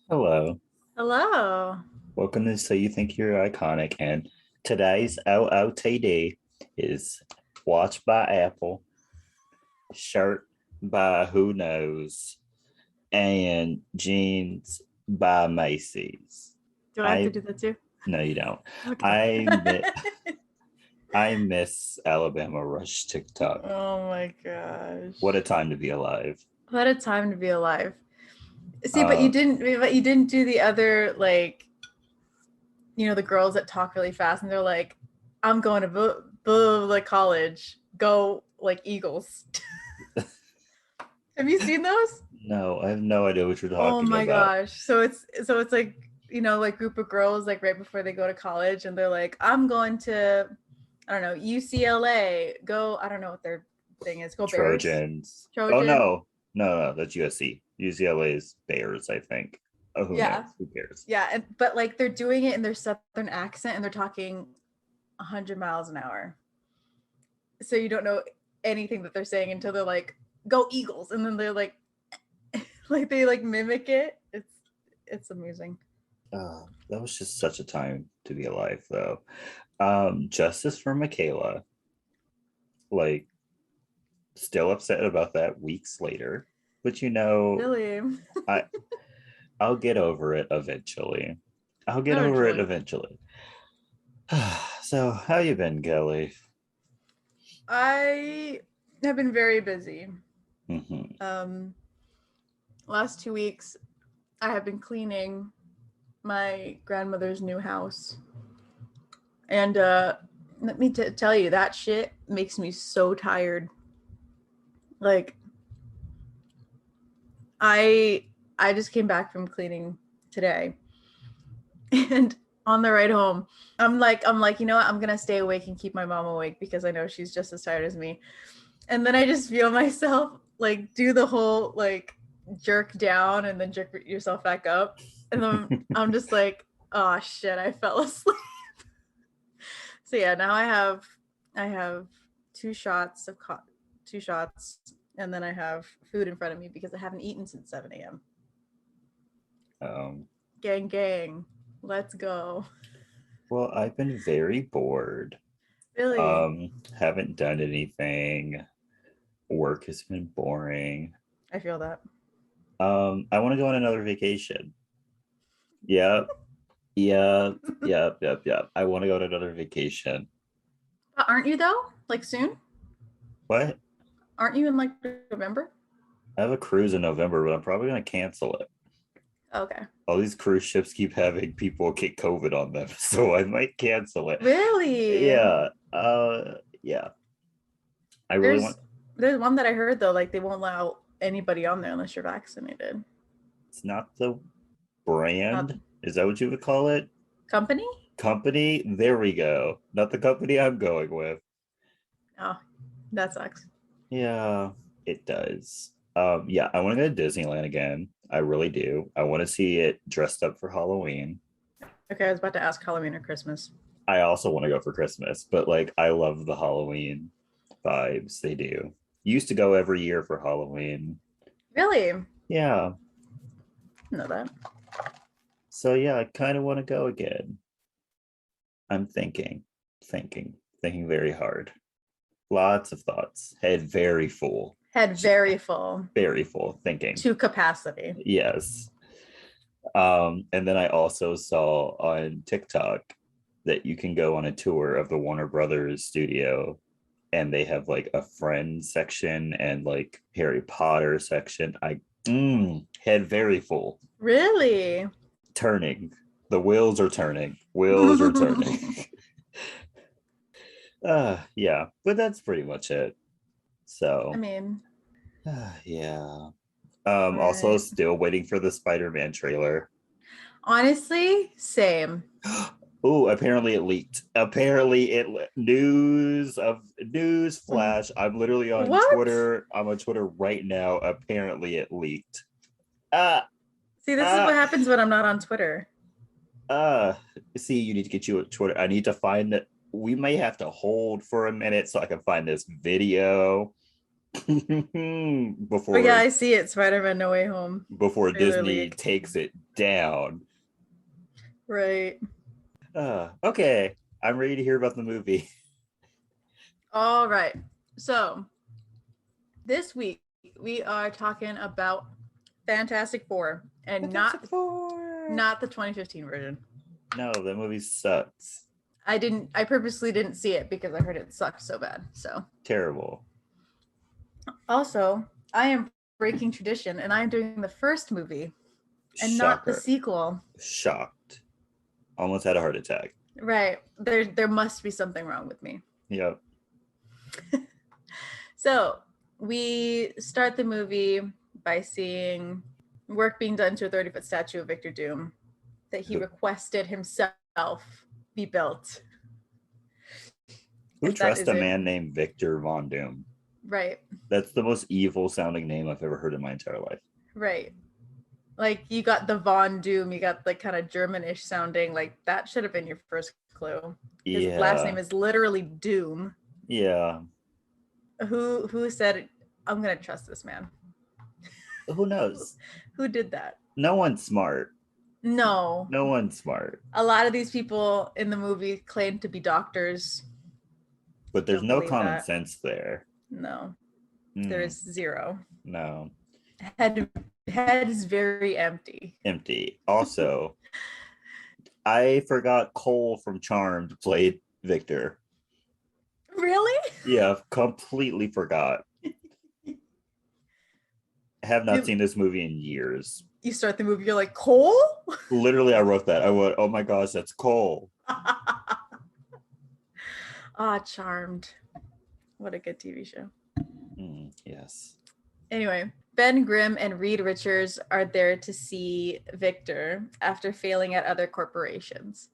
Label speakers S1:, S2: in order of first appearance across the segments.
S1: Hello.
S2: Hello.
S1: Welcome to So You Think You're Iconic. And today's OOTD is Watch by Apple, Shirt by Who Knows, and Jeans by Macy's.
S2: Do I have to
S1: I
S2: do that too?
S1: No, you don't.
S2: Okay.
S1: I mi- I miss Alabama Rush TikTok.
S2: Oh my
S1: What a
S2: gosh.
S1: time to be alive.
S2: What a time to be alive. See, but you
S1: Uh
S2: didn't but you didn't do the other the girls that talk really fast and they're like, I'm going to like college. Go like Eagles. Have you seen those?
S1: no, I have no idea what you're
S2: Oh
S1: talking
S2: my
S1: about.
S2: gosh. So it's like, like group of girls like right before they go to college and they're like, I'm going to I don't know, UCLA. Go, I don't know what their thing is. Go Bears.
S1: Trojans. Oh
S2: Trojan.
S1: no, no, that's USC. UCLA's Bears, I think. Oh, who
S2: Yeah.
S1: knows? Who cares?
S2: Yeah, but like they're doing it in their southern accent and they're talking 100 miles an hour. So you don't know anything that they're saying until they're like, "Go Eagles," and then they're like, like they like mimic it. It's amusing.
S1: That was just such a time to be alive, though. Justice for Michaela. Like, still upset about that weeks later, but
S2: Really,
S1: I I'll get over it eventually. I'll get over it
S2: eventually.
S1: eventually. So, how you been, Kelly?
S2: I have been very busy.
S1: Hmm.
S2: Um, last 2 weeks, I have been cleaning my grandmother's new house, and let me tell you, that shit makes me so tired. Like I I just came back from cleaning today, and on the ride home, I'm like, you know what? I'm gonna stay awake and keep my mom awake because I know she's just as tired as me. And then I just feel myself like do the whole like jerk down and then jerk yourself back up, and then I'm just like, oh shit, I fell asleep. So yeah, now I have two shots of two shots, and then I have food in front of me because I haven't eaten since 7 a.m.
S1: Um,
S2: Gang, gang, let's go.
S1: well, I've been very bored.
S2: Really?
S1: Haven't done anything. Work has been boring.
S2: I feel that.
S1: I want to go on another vacation. Yep, yep. I want to go on another vacation.
S2: But aren't you though? Like soon?
S1: What?
S2: Aren't you in like November?
S1: I have a cruise in November, but I'm probably gonna cancel it.
S2: Okay.
S1: All these cruise ships keep having people get COVID on them, so I might cancel it.
S2: Really?
S1: Yeah. Yeah. I really want.
S2: There's one that I heard though, like they won't allow anybody on there unless you're vaccinated.
S1: It's not the
S2: Not
S1: brand. Is that what you would call it?
S2: company?
S1: Company? There we go. Not the company I'm going with.
S2: Oh, that sucks.
S1: Yeah, it does. Yeah, I want to go to Disneyland again. I really do. I want to see it dressed up for Halloween.
S2: Okay, I was about to ask Halloween or Christmas.
S1: I also want to go for Christmas, but like I love the Halloween vibes they do. Used to go every year for Halloween.
S2: Really?
S1: Yeah.
S2: Know that.
S1: So yeah, I kind of want to go again. I'm thinking very hard. Lots of thoughts. Head
S2: Head very full
S1: very full thinking.
S2: to capacity.
S1: Yes. And then I also saw on TikTok that you can go on a tour of the Warner Brothers studio and they have like a friend section and like Harry Potter section. Head very full.
S2: Really?
S1: Turning. The wheels are turning. Wheels are turning. Yeah, but that's pretty much it.
S2: I
S1: So
S2: mean,
S1: yeah.
S2: all
S1: Also
S2: right.
S1: still waiting for the Spider-Man trailer.
S2: Honestly, same.
S1: Oh, apparently it leaked. Apparently news flash. I'm literally on
S2: What?
S1: Twitter. I'm on Twitter right now. Apparently it leaked. Uh
S2: See, this is
S1: uh
S2: what happens when I'm not on Twitter.
S1: uh See, you need to get you a Twitter. I need to find that. We may have to hold for a minute so I can find this video.
S2: But yeah,
S1: before
S2: I see it. Spider-Man No Way Home. Trailer
S1: Disney
S2: leak.
S1: takes it down.
S2: Right.
S1: Okay, I'm ready to hear about the movie.
S2: All right. So this week we are talking about Fantastic Four and
S1: Fantastic Four.
S2: not the 2015 version.
S1: No, that movie sucks.
S2: I purposely didn't see it because I heard it sucked so bad. So
S1: Terrible.
S2: also, I am breaking tradition and I am doing the first movie and not the
S1: Shocker.
S2: sequel.
S1: Shocked. Almost had a heart attack.
S2: Right. There must be something wrong with me.
S1: Yep.
S2: So we start the movie by seeing work being done to a 30-foot statue of Victor Doom that he requested himself be built.
S1: Who trusts a man named Victor Von Doom?
S2: Right.
S1: That's the most evil sounding name I've ever heard in my entire life.
S2: Right. Like you got the Von Doom, you got like kind of Germanish sounding, like that should have been your first clue. His last name is literally Doom.
S1: Yeah.
S2: Who said I'm gonna trust this man?
S1: Who knows?
S2: Who did that?
S1: No one's smart.
S2: No.
S1: No one's smart.
S2: A lot of these people in the movie claim to be doctors.
S1: But there's no common sense there.
S2: No. There is zero.
S1: No.
S2: Head is very empty.
S1: Empty. Also, I forgot Cole from Charmed played Victor.
S2: Really?
S1: Yeah, completely forgot. Have not seen this movie in years.
S2: You start the movie, you're like, Cole?
S1: Literally, I wrote that. I went, oh my gosh, that's Cole.
S2: Charmed. What a good TV show.
S1: Yes.
S2: Anyway, Ben Grimm and Reed Richards are there to see Victor after failing at other corporations.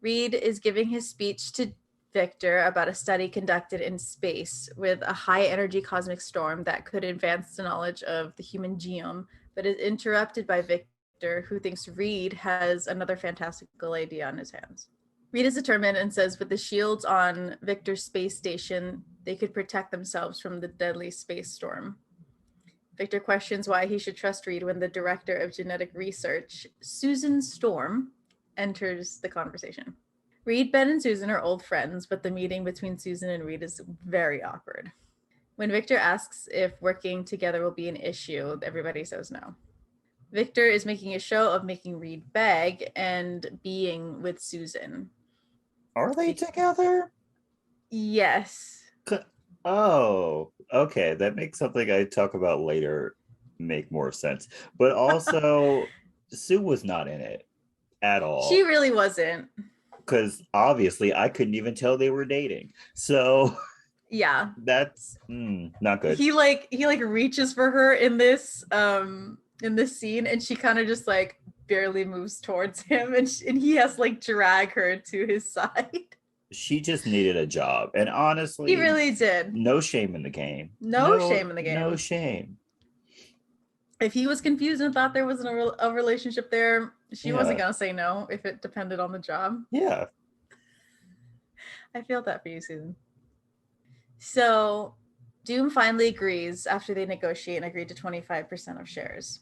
S2: Reed is giving his speech to Victor about a study conducted in space with a high energy cosmic storm that could advance the knowledge of the human genome, but is interrupted by Victor, who thinks Reed has another fantastical idea on his hands. Reed is determined and says with the shields on Victor's space station, they could protect themselves from the deadly space storm. Victor questions why he should trust Reed when the director of genetic research, Susan Storm, enters the conversation. Reed, Ben, and Susan are old friends, but the meeting between Susan and Reed is very awkward. When Victor asks if working together will be an issue, everybody says no. Victor is making a show of making Reed beg and being with Susan.
S1: Are they together?
S2: Yes.
S1: Oh, okay. That makes something I talk about later make more sense. But also, Sue was not in it at all.
S2: She really wasn't.
S1: Because obviously I couldn't even tell they were dating. So
S2: yeah,
S1: that's not good.
S2: He reaches for her in this scene, and she kind of just like barely moves towards him, and he has like drag her to his side.
S1: She just needed a job, and honestly,
S2: he really did.
S1: No shame in the game.
S2: No shame in the game.
S1: No shame.
S2: If he was confused and thought there was a relationship there, she wasn't gonna say no if it depended on the job.
S1: Yeah.
S2: I feel that for you, Susan. So Doom finally agrees after they negotiate and agreed to 25% of shares.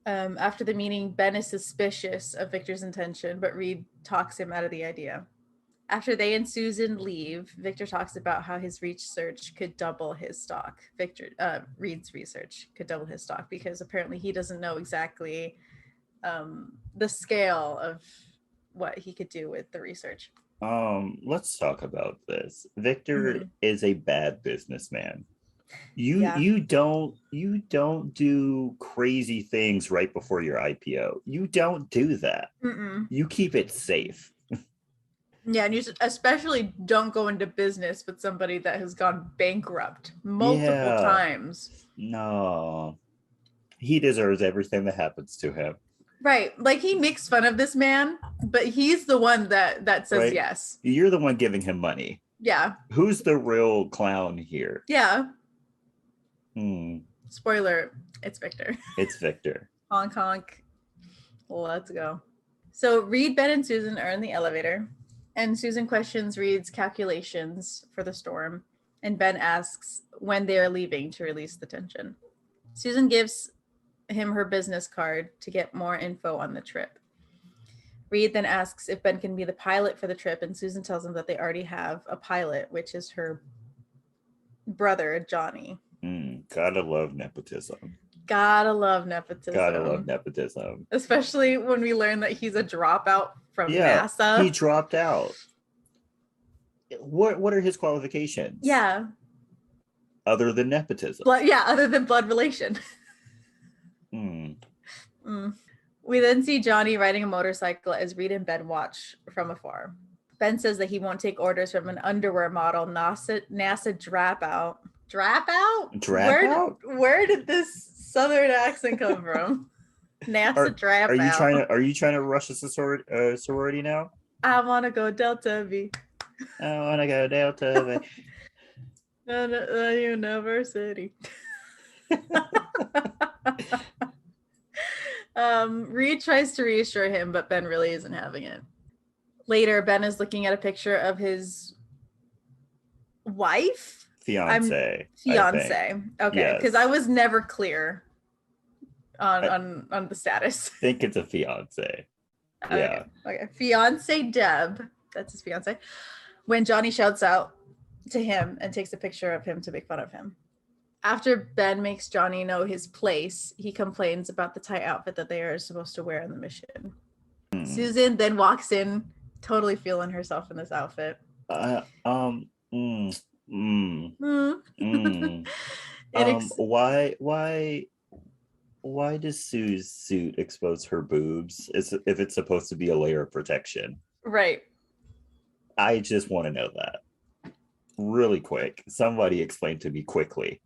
S2: After the meeting, Ben is suspicious of Victor's intention, but Reed talks him out of the idea. After they and Susan leave, Victor talks about how his research could double his stock. Reed's research could double his stock because apparently he doesn't know exactly the scale of what he could do with the research.
S1: Let's talk about this. Victor is a bad businessman. You don't do crazy things right before your IPO. You don't do that. You keep it safe.
S2: Yeah, and you especially don't go into business with somebody that has gone bankrupt multiple times.
S1: No. He deserves everything that happens to him.
S2: Right. Like he makes fun of this man, but he's the one that says yes.
S1: You're the one giving him money.
S2: Yeah.
S1: Who's the real clown here?
S2: Yeah. Spoiler, it's Victor.
S1: It's Victor.
S2: Honk honk. Let's go. So Reed, Ben, and Susan are in the elevator, and Susan questions Reed's calculations for the storm, and Ben asks when they are leaving to release the tension. Susan gives him her business card to get more info on the trip. Reed then asks if Ben can be the pilot for the trip, and Susan tells him that they already have a pilot, which is her brother, Johnny.
S1: Gotta love nepotism.
S2: Gotta love nepotism.
S1: Gotta love nepotism.
S2: Especially when we learn that he's a dropout from
S1: NASA.
S2: NASA.
S1: He dropped out. What are his qualifications?
S2: Yeah.
S1: Other than nepotism.
S2: Other than blood relation. We then see Johnny riding a motorcycle as Reed and Ben watch from afar. Ben says that he won't take orders from an underwear model, NASA dropout. Dropout? Where did this southern accent come from? NASA dropout.
S1: Are you trying to rush a sorority now?
S2: I want to go Delta V.
S1: I want to go Delta V.
S2: University. Reed tries to reassure him, but Ben really isn't having it. Later, Ben is looking at a picture of his wife?
S1: Fiance.
S2: Okay, because I was never clear on the status.
S1: I think it's a fiance. Yeah.
S2: Okay. Fiance Deb. That's his fiance. When Johnny shouts out to him and takes a picture of him to make fun of him. After Ben makes Johnny know his place, he complains about the tight outfit that they are supposed to wear on the mission. Susan then walks in, totally feeling herself in this outfit.
S1: Why does Sue's suit expose her boobs if it's supposed to be a layer of protection?
S2: Right.
S1: I just want to know that. Really quick. Somebody explain to me quickly.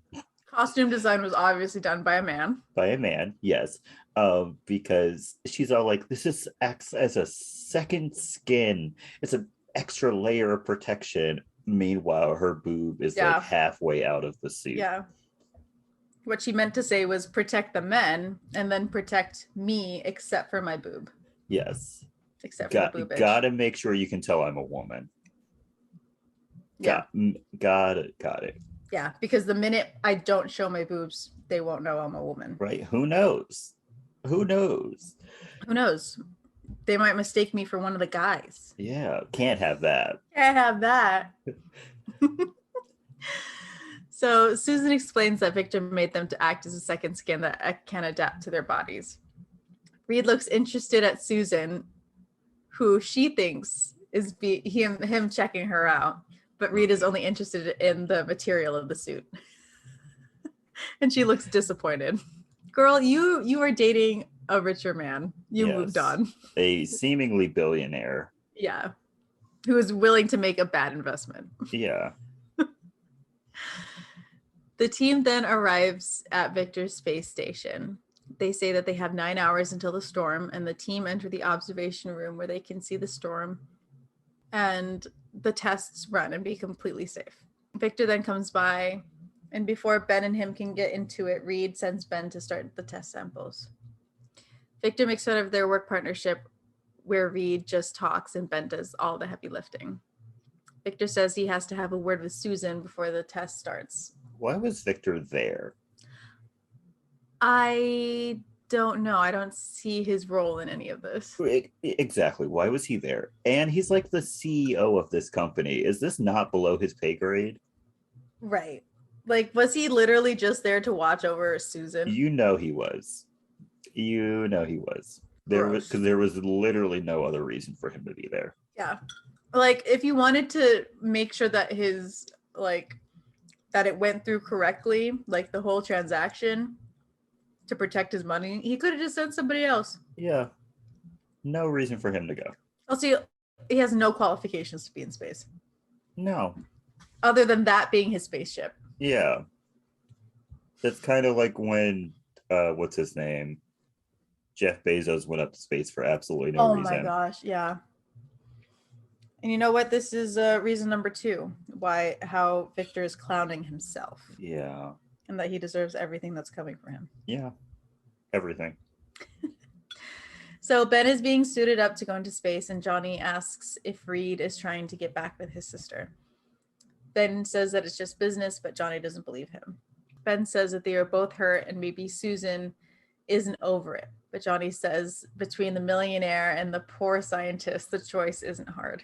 S2: Costume design was obviously done by a man.
S1: By a man, yes. Because she's all like, this acts as a second skin. It's an extra layer of protection. Meanwhile, her boob is like halfway out of the suit.
S2: Yeah. What she meant to say was protect the men and then protect me except for my boob.
S1: Yes.
S2: Except for the boobage.
S1: Gotta make sure you can tell I'm a woman.
S2: Yeah.
S1: Got it.
S2: Yeah, because the minute I don't show my boobs, they won't know I'm a woman.
S1: Right. Who knows?
S2: They might mistake me for one of the guys.
S1: Yeah. Can't have that.
S2: So Susan explains that Victor made them to act as a second skin that can adapt to their bodies. Reed looks interested at Susan, who she thinks is him checking her out. But Reed is only interested in the material of the suit. And she looks disappointed. Girl, you are dating a richer man. You moved on.
S1: A seemingly billionaire.
S2: Yeah. Who is willing to make a bad investment.
S1: Yeah.
S2: The team then arrives at Victor's space station. They say that they have 9 hours until the storm, and the team enter the observation room where they can see the storm and the tests run and be completely safe. Victor then comes by, and before Ben and him can get into it, Reed sends Ben to start the test samples. Victor makes fun of their work partnership where Reed just talks and Ben does all the heavy lifting. Victor says he has to have a word with Susan before the test starts.
S1: Why was Victor there?
S2: I don't know. I don't see his role in any of this.
S1: Exactly. Why was he there? And he's like the CEO of this company. Is this not below his pay grade?
S2: Right. Like, was he literally just there to watch over Susan?
S1: He was. Because there was literally no other reason for him to be there.
S2: Yeah. Like, if you wanted to make sure that that it went through correctly, like the whole transaction, to protect his money, he could have just sent somebody else.
S1: Yeah. No reason for him to go.
S2: Also, he has no qualifications to be in space.
S1: No.
S2: Other than that being his spaceship.
S1: Yeah. It's kind of like when, what's his name? Jeff Bezos went up to space for absolutely no reason.
S2: Oh my gosh, yeah. And you know what? This is reason number 2, how Victor is clowning himself.
S1: Yeah.
S2: And that he deserves everything that's coming for him.
S1: Yeah. Everything.
S2: So Ben is being suited up to go into space, and Johnny asks if Reed is trying to get back with his sister. Ben says that it's just business, but Johnny doesn't believe him. Ben says that they are both hurt and maybe Susan isn't over it. But Johnny says between the millionaire and the poor scientist, the choice isn't hard.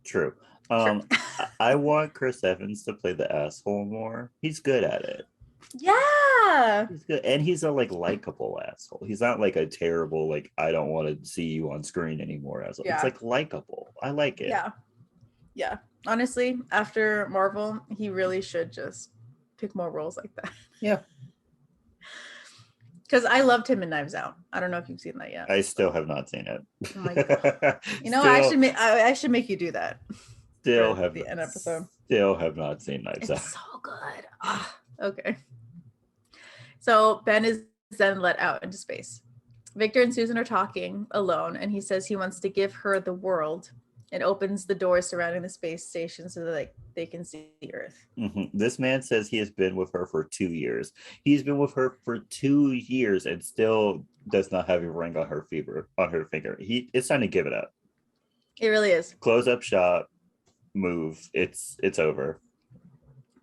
S1: True.
S2: True.
S1: I want Chris Evans to play the asshole more. He's good at it.
S2: Yeah.
S1: He's good. And he's a likable asshole. He's not like a terrible, like, I don't want to see you on screen anymore asshole.
S2: Yeah.
S1: It's like likable. I like it.
S2: Yeah. Yeah. Honestly, after Marvel, he really should just pick more roles like that.
S1: Yeah.
S2: Because I loved him in Knives Out. I don't know if you've seen that yet.
S1: I still have not seen it.
S2: Oh my God. You know, I should make you do that.
S1: Still have
S2: the end episode.
S1: Still have not seen Knives Out.
S2: It's so good. Okay. So Ben is then let out into space. Victor and Susan are talking alone, and he says he wants to give her the world and opens the doors surrounding the space station so that they can see the Earth.
S1: Mm-hmm. This man says he has been with her for 2 years. He's been with her for 2 years and still does not have a ring on her finger. It's time to give it up.
S2: It really is.
S1: Close up shop, move. It's over.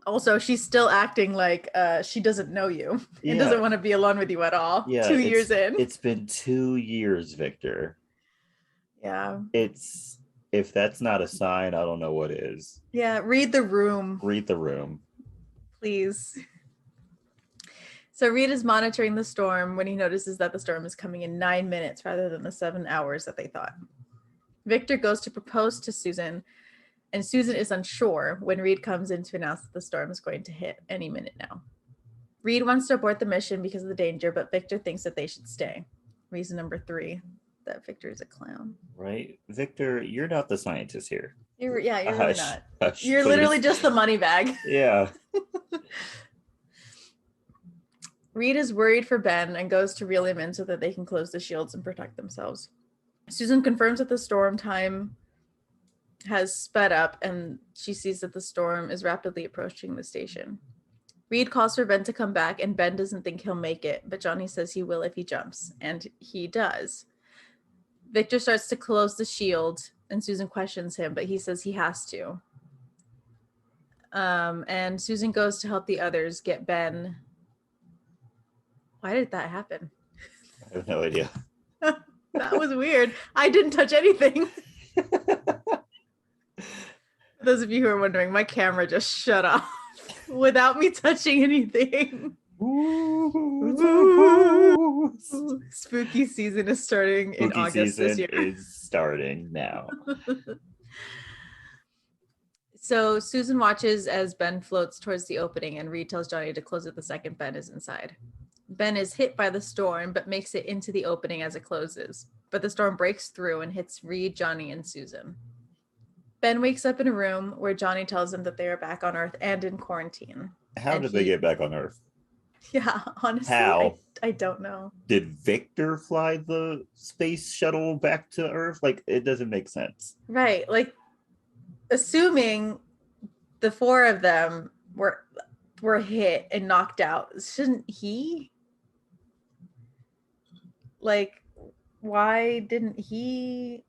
S2: Also, she's still acting like she doesn't know you and doesn't want to be alone with you at all.
S1: Yeah,
S2: 2 years in.
S1: It's been 2 years, Victor.
S2: Yeah.
S1: If that's not a sign, I don't know what is.
S2: Yeah, read the room.
S1: Read the room.
S2: Please. So Reed is monitoring the storm when he notices that the storm is coming in 9 minutes rather than the 7 hours that they thought. Victor goes to propose to Susan, and Susan is unsure when Reed comes in to announce that the storm is going to hit any minute now. Reed wants to abort the mission because of the danger, but Victor thinks that they should stay. Reason number 3. That Victor is a clown.
S1: Right? Victor, you're not the scientist here.
S2: You're really not.
S1: Hush,
S2: you're
S1: please.
S2: literally just the money bag.
S1: Yeah.
S2: Reed is worried for Ben and goes to reel him in so that they can close the shields and protect themselves. Susan confirms that the storm time has sped up and she sees that the storm is rapidly approaching the station. Reed calls for Ben to come back and Ben doesn't think he'll make it, but Johnny says he will if he jumps, and he does. Victor starts to close the shield and Susan questions him, but he says he has to. And Susan goes to help the others get Ben. Why did that happen?
S1: I have no idea.
S2: That was weird. I didn't touch anything. For those of you who are wondering, my camera just shut off without me touching anything. Ooh. Spooky season is starting in August this year.
S1: Is starting now.
S2: So Susan watches as Ben floats towards the opening and Reed tells Johnny to close it the second Ben is inside. Ben is hit by the storm but makes it into the opening as it closes. But the storm breaks through and hits Reed, Johnny, and Susan. Ben wakes up in a room where Johnny tells him that they are back on Earth and in quarantine.
S1: How did they get back on Earth?
S2: Yeah, honestly,
S1: How?
S2: I don't know.
S1: Did Victor fly the space shuttle back to Earth? Like, it doesn't make sense.
S2: Right. Like, assuming the 4 of them were hit and knocked out, shouldn't he? Like, why didn't he?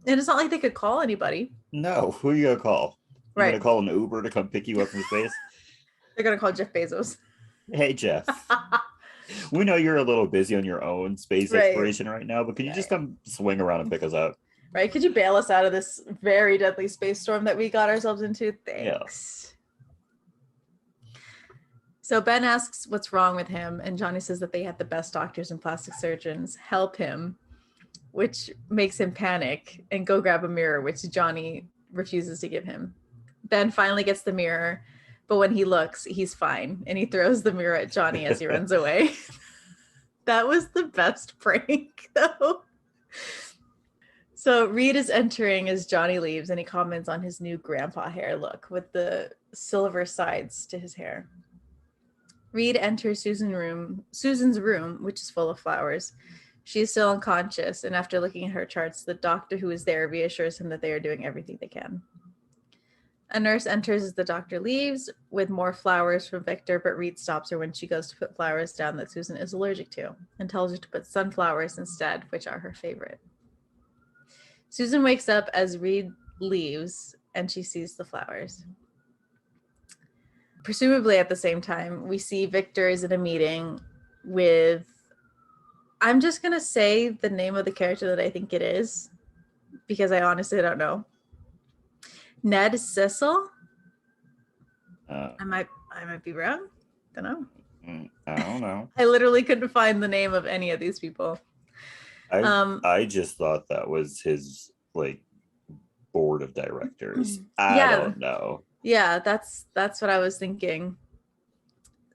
S2: And it's not like they could call anybody.
S1: No, who are you gonna call? You're gonna call an Uber to come pick you up from space?
S2: They're gonna call Jeff Bezos.
S1: Hey, Jeff. We know you're a little busy on your own space exploration right now, but can you just come swing around and pick us up?
S2: Right? Could you bail us out of this very deadly space storm that we got ourselves into? Thanks. Yeah. So Ben asks what's wrong with him, and Johnny says that they had the best doctors and plastic surgeons help him, which makes him panic and go grab a mirror, which Johnny refuses to give him. Ben finally gets the mirror, but when he looks, he's fine, and he throws the mirror at Johnny as he runs away. That was the best prank, though. So Reed is entering as Johnny leaves, and he comments on his new grandpa hair look with the silver sides to his hair. Reed enters Susan's room, which is full of flowers. She is still unconscious, and after looking at her charts, the doctor who is there reassures him that they are doing everything they can. A nurse enters as the doctor leaves with more flowers from Victor, but Reed stops her when she goes to put flowers down that Susan is allergic to and tells her to put sunflowers instead, which are her favorite. Susan wakes up as Reed leaves and she sees the flowers. presumably at the same time, we see Victor is in a meeting with, I'm just going to say the name of the character that I think it is, because I honestly don't know. Ned Cecil? I might be wrong. Don't know.
S1: I don't know.
S2: I literally couldn't find the name of any of these people.
S1: I just thought that was his like board of directors. I don't know.
S2: Yeah, that's what I was thinking.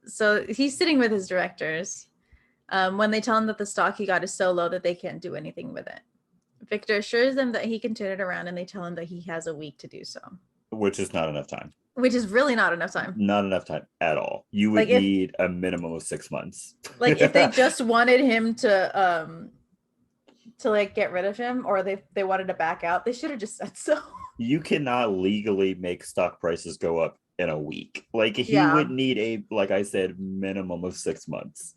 S2: So he's sitting with his directors. When they tell him that the stock he got is so low that they can't do anything with it. Victor assures them that he can turn it around, and they tell him that he has a week to do so.
S1: Which is not enough time.
S2: Which is really not enough time.
S1: Not enough time at all. You would need a minimum of 6 months.
S2: Like if they just wanted him to like get rid of him, or they wanted to back out, they should have just said so.
S1: You cannot legally make stock prices go up in a week. Like he would need like I said, minimum of 6 months.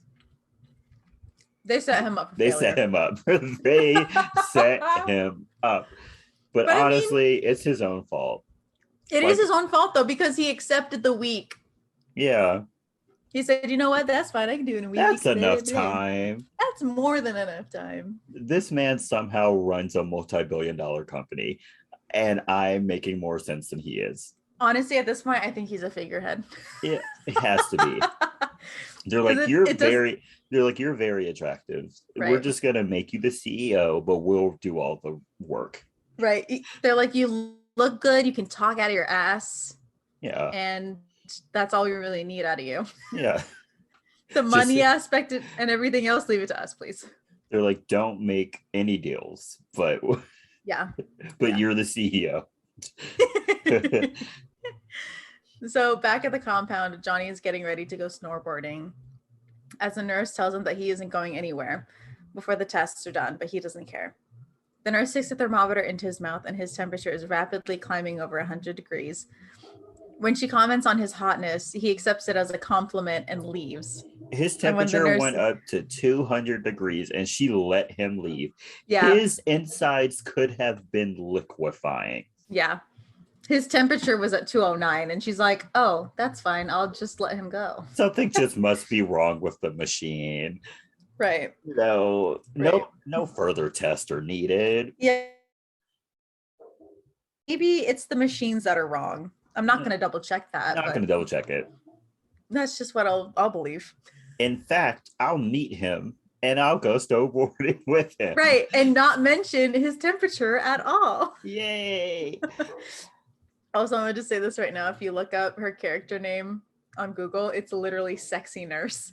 S2: They set him up.
S1: They set him up. They set him up. But honestly, it's his own fault.
S2: It is his own fault though, because he accepted the week.
S1: Yeah.
S2: He said, "You know what? That's fine. I can do it in a week."
S1: That's enough time.
S2: That's more than enough time.
S1: This man somehow runs a multi-billion-dollar company, and I'm making more sense than he is.
S2: Honestly, at this point, I think he's a figurehead.
S1: Yeah, it has to be. They're like, you're very attractive. Right. We're just gonna make you the CEO, but we'll do all the work.
S2: Right. They're like, you look good, you can talk out of your ass.
S1: Yeah.
S2: And that's all we really need out of you.
S1: Yeah.
S2: The money aspect and everything else, leave it to us, please.
S1: They're like, don't make any deals, but you're the CEO.
S2: So back at the compound, Johnny is getting ready to go snowboarding as the nurse tells him that he isn't going anywhere before the tests are done, but he doesn't care. The nurse sticks a thermometer into his mouth and his temperature is rapidly climbing over 100 degrees. When she comments on his hotness, he accepts it as a compliment and leaves.
S1: His temperature went up to 200 degrees and she let him leave.
S2: Yeah.
S1: His insides could have been liquefying.
S2: Yeah. His temperature was at 209 and she's like, "Oh, that's fine. I'll just let him go."
S1: Something just must be wrong with the machine.
S2: Right.
S1: No further tests are needed.
S2: Yeah. Maybe it's the machines that are wrong. I'm not going to double check that.
S1: I'm not going to double check it.
S2: That's just what I'll believe.
S1: In fact, I'll meet him and I'll go snowboarding with him.
S2: Right. And not mention his temperature at all.
S1: Yay.
S2: Also, I'm going to say this right now. If you look up her character name on Google, it's literally Sexy Nurse.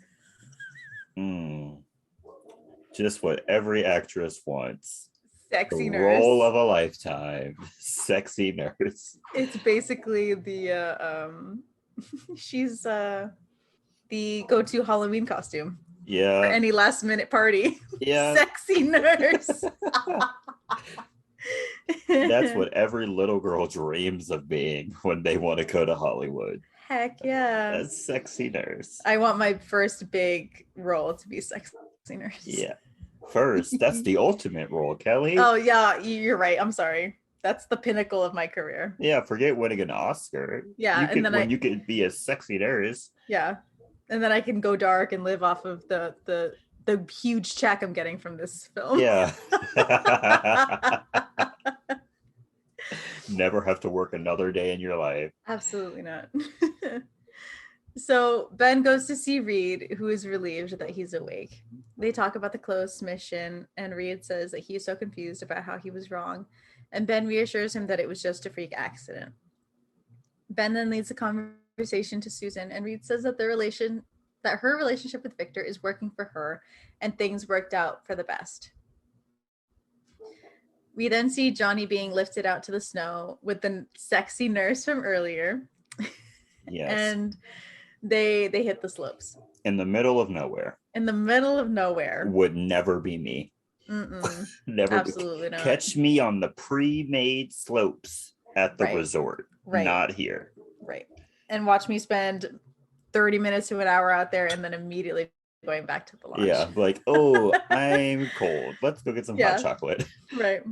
S1: Just what every actress wants.
S2: Sexy Nurse.
S1: Role of a lifetime. Sexy Nurse.
S2: It's basically the she's the go-to Halloween costume.
S1: Yeah.
S2: For any last minute party.
S1: Yeah.
S2: Sexy Nurse.
S1: That's what every little girl dreams of being when they want to go to Hollywood.
S2: Heck yeah.
S1: That's Sexy Nurse.
S2: I want my first big role to be Sexy Nurse.
S1: Yeah. First, that's the ultimate role, Kelley.
S2: Oh yeah, you're right. I'm sorry. That's the pinnacle of my career.
S1: Yeah, forget winning an Oscar.
S2: Yeah,
S1: you could be a sexy nurse.
S2: Yeah, and then I can go dark and live off of the huge check I'm getting from this film.
S1: Yeah. Never have to work another day in your life.
S2: Absolutely not. So Ben goes to see Reed, who is relieved that he's awake. They talk about the closed mission, and Reed says that he's so confused about how he was wrong, and Ben reassures him that it was just a freak accident. Ben then leads the conversation to Susan, and Reed says that her relationship with Victor is working for her, and things worked out for the best. We then see Johnny being lifted out to the snow with the sexy nurse from earlier.
S1: Yes.
S2: And they hit the slopes.
S1: In the middle of nowhere.
S2: In the middle of nowhere.
S1: Would never be me. Never.
S2: Absolutely not.
S1: Catch me on the pre-made slopes at the resort. Right. Not here.
S2: Right. And watch me spend 30 minutes to an hour out there and then immediately going back to the launch.
S1: Yeah, like, oh, I'm cold. Let's go get some hot chocolate.
S2: Right.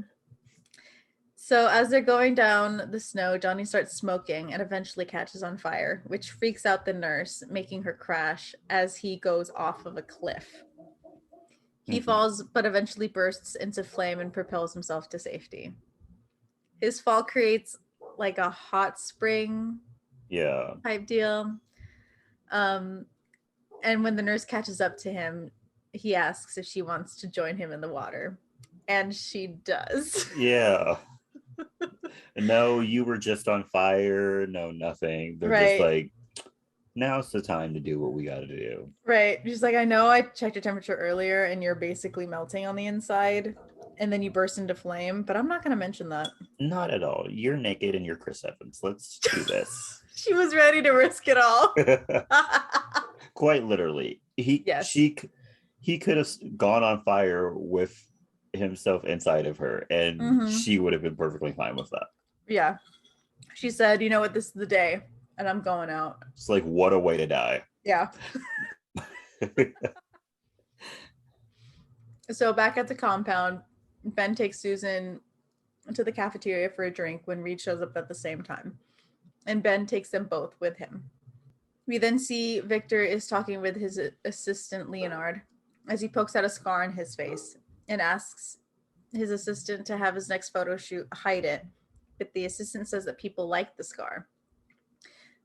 S2: So as they're going down the snow, Johnny starts smoking and eventually catches on fire, which freaks out the nurse, making her crash as he goes off of a cliff. He
S1: Mhm.
S2: falls, but eventually bursts into flame and propels himself to safety. His fall creates like a hot spring
S1: Yeah.
S2: type deal. Um, and when the nurse catches up to him, he asks if she wants to join him in the water. And she does.
S1: Yeah. No, you were just on fire. No, nothing. They're just
S2: Right.
S1: like, now's the time to do what we got to do.
S2: Right. She's like, I know I checked your temperature earlier and you're basically melting on the inside. And then you burst into flame, but I'm not going to mention that.
S1: Not at all. You're naked and you're Chris Evans. Let's do this.
S2: She was ready to risk it all.
S1: Quite literally.
S2: Yes.
S1: He could have gone on fire with himself inside of her and she would have been perfectly fine with that.
S2: Yeah. She said, you know what, this is the day and I'm going out.
S1: It's like, what a way to die.
S2: Yeah. So back at the compound, Ben takes Susan to the cafeteria for a drink when Reed shows up at the same time. And Ben takes them both with him. We then see Victor is talking with his assistant, Leonard, as he pokes out a scar on his face and asks his assistant to have his next photo shoot hide it. But the assistant says that people like the scar.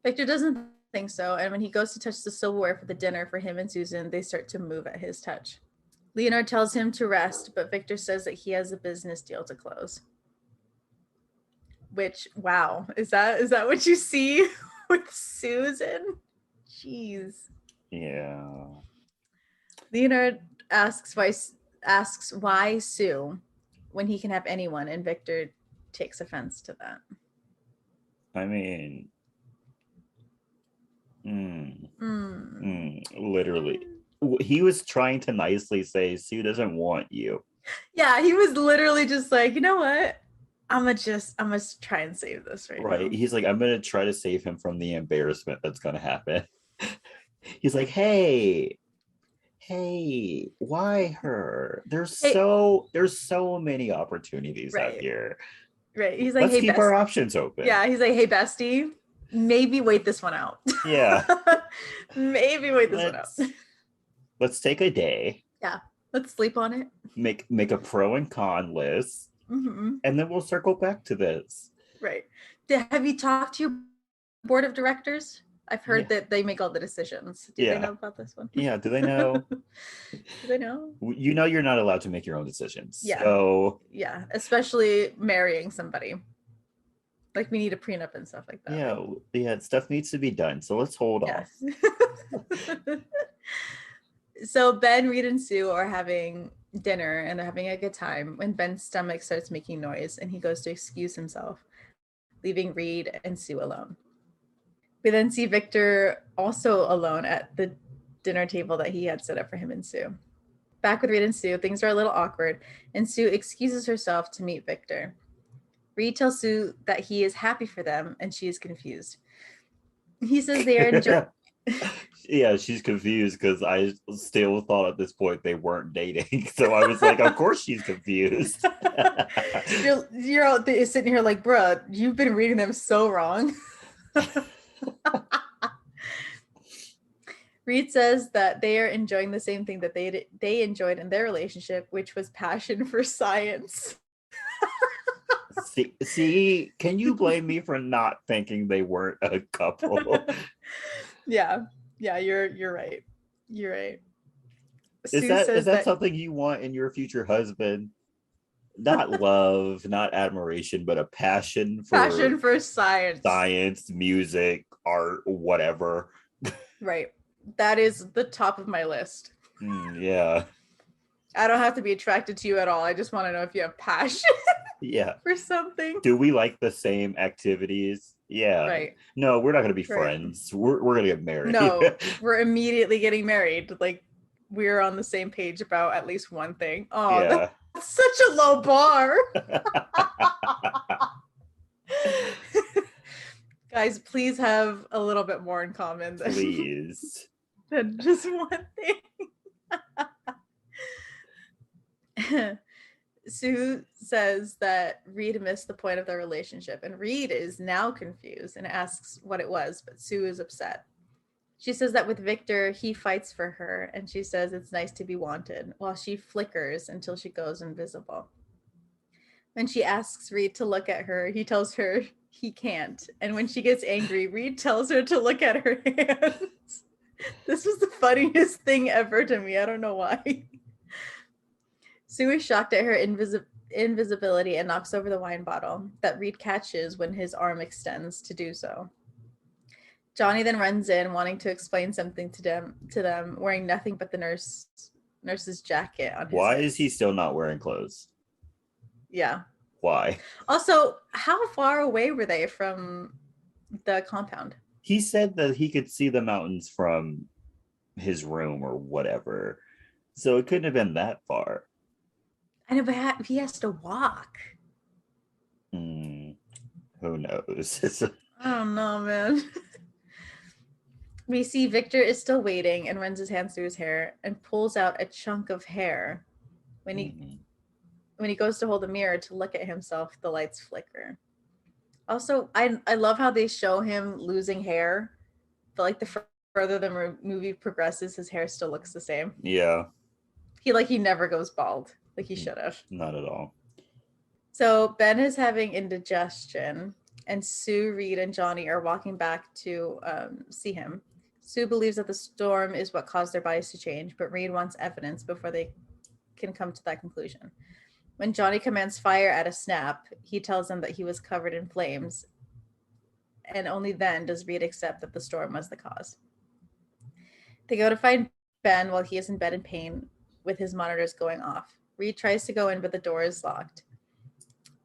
S2: Victor doesn't think so, and when he goes to touch the silverware for the dinner for him and Susan, they start to move at his touch. Leonard tells him to rest, but Victor says that he has a business deal to close. Which, wow, is that what you see with Susan? Jeez.
S1: Yeah.
S2: Leonard asks why Sue when he can have anyone, and Victor takes offense to that.
S1: I mean, literally. He was trying to nicely say Sue doesn't want you.
S2: Yeah, he was literally just like, you know what? I'm gonna try and save this right now.
S1: He's like, I'm gonna try to save him from the embarrassment that's gonna happen. He's like, hey, why her? There's so many opportunities out here.
S2: Right. He's like,
S1: let's
S2: hey,
S1: keep our options open.
S2: Yeah, he's like, hey, bestie, maybe wait this one out.
S1: Yeah.
S2: Maybe wait this one out.
S1: Let's take a day.
S2: Yeah. Let's sleep on it.
S1: Make a pro and con list. And then we'll circle back to this.
S2: Right. Have you talked to your board of directors? I've heard that they make all the decisions. Do they know about this one?
S1: Yeah. Do they know?
S2: Do they know?
S1: You know you're not allowed to make your own decisions.
S2: Yeah.
S1: So
S2: yeah, especially marrying somebody. Like we need a prenup and stuff like that.
S1: Yeah. Yeah. Stuff needs to be done. So let's hold off.
S2: So Ben, Reed, and Sue are having dinner and they're having a good time when Ben's stomach starts making noise and he goes to excuse himself, leaving Reed and Sue alone. We then see Victor also alone at the dinner table that he had set up for him and Sue. Back with Reed and Sue, things are a little awkward, and Sue excuses herself to meet Victor. Reed tells Sue that he is happy for them, and she is confused. He says they are enjoying...
S1: Yeah, she's confused because I still thought at this point they weren't dating. So I was like, of course she's confused.
S2: You're all sitting here like, bruh, you've been reading them so wrong. Reed says that they are enjoying the same thing that they enjoyed in their relationship, which was passion for science.
S1: See, can you blame me for not thinking they weren't a couple?
S2: Yeah, you're right. You're right.
S1: Is that something you want in your future husband? Not love, not admiration, but a passion for science, music, art, whatever.
S2: Right. That is the top of my list.
S1: Yeah.
S2: I don't have to be attracted to you at all. I just want to know if you have passion.
S1: Yeah.
S2: For something.
S1: Do we like the same activities? Yeah.
S2: Right.
S1: No, we're not going to be friends. We're going to get married.
S2: No, we're immediately getting married. Like we're on the same page about at least one thing. Oh, yeah. That's such a low bar. Guys, please have a little bit more in common than just one thing. Sue says that Reed missed the point of their relationship, and Reed is now confused and asks what it was, but Sue is upset. She says that with Victor, he fights for her, and she says it's nice to be wanted, while she flickers until she goes invisible. When she asks Reed to look at her, he tells her he can't. And when she gets angry, Reed tells her to look at her hands. This was the funniest thing ever to me. I don't know why. Sue is shocked at her invisibility and knocks over the wine bottle that Reed catches when his arm extends to do so. Johnny then runs in, wanting to explain something to them, wearing nothing but the nurse's jacket on his
S1: Why
S2: hips.
S1: is he still not wearing clothes?
S2: Yeah.
S1: Why?
S2: Also, how far away were they from the compound?
S1: He said that he could see the mountains from his room or whatever. So it couldn't have been that far.
S2: I know, but he has to walk.
S1: Who knows?
S2: I don't know, man. We see Victor is still waiting and runs his hands through his hair and pulls out a chunk of hair. When he goes to hold a mirror to look at himself, the lights flicker. Also, I love how they show him losing hair, but like the further the movie progresses, his hair still looks the same.
S1: Yeah.
S2: He never goes bald, like he should have.
S1: Not at all.
S2: So Ben is having indigestion, and Sue, Reed, and Johnny are walking back to see him. Sue believes that the storm is what caused their bodies to change, but Reed wants evidence before they can come to that conclusion. When Johnny commands fire at a snap, he tells them that he was covered in flames, and only then does Reed accept that the storm was the cause. They go to find Ben while he is in bed in pain with his monitors going off. Reed tries to go in, but the door is locked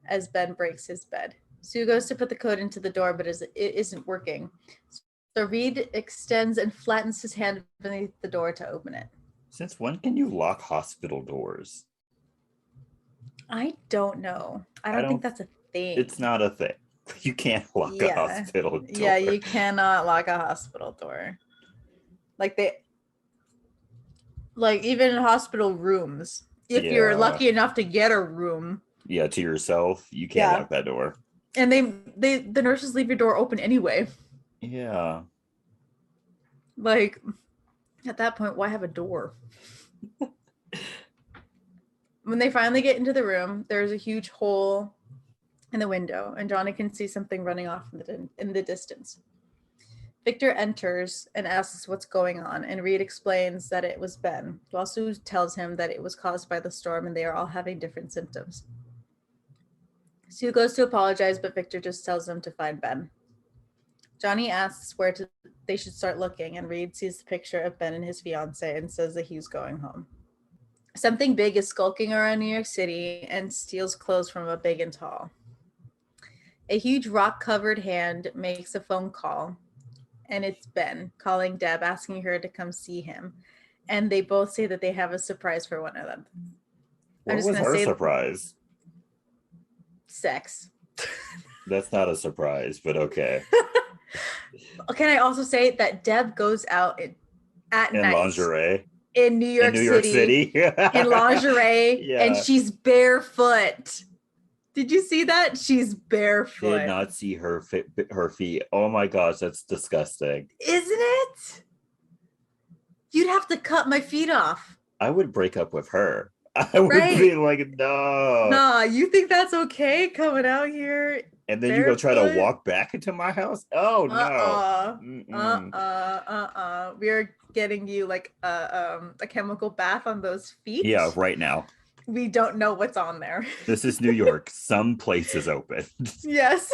S2: as Ben breaks his bed. Sue goes to put the code into the door, but it isn't working. So Reed extends and flattens his hand beneath the door to open it.
S1: Since when can you lock hospital doors?
S2: I don't know. I don't think that's a thing.
S1: It's not a thing. You can't lock a hospital door.
S2: Yeah, you cannot lock a hospital door. Like even in hospital rooms, if you're lucky enough to get a room.
S1: Yeah, to yourself, you can't lock that door.
S2: And the nurses leave your door open anyway.
S1: Yeah.
S2: Like, at that point, why have a door? When they finally get into the room, there's a huge hole in the window, and Johnny can see something running off in the distance. Victor enters and asks what's going on, and Reed explains that it was Ben, while Sue tells him that it was caused by the storm and they are all having different symptoms. Sue goes to apologize, but Victor just tells them to find Ben. Johnny asks where they should start looking, and Reed sees the picture of Ben and his fiance and says that he's going home. Something big is skulking around New York City and steals clothes from a big and tall. A huge rock-covered hand makes a phone call, and it's Ben calling Deb, asking her to come see him. And they both say that they have a surprise for one of them.
S1: What was her surprise?
S2: Sex.
S1: That's not a surprise, but okay.
S2: Can I also say that Deb goes out at night
S1: lingerie
S2: in New York City in lingerie, and she's barefoot. Did you see that? She's barefoot.
S1: Did not see her feet. Oh my gosh, that's disgusting.
S2: Isn't it? You'd have to cut my feet off.
S1: I would break up with her. I would be like, no.
S2: Nah, you think that's okay coming out here?
S1: And then barefoot? You go try to walk back into my house? Oh
S2: no. We're getting you like a chemical bath on those feet.
S1: Yeah, right now.
S2: We don't know what's on there.
S1: This is New York. Some places open.
S2: Yes.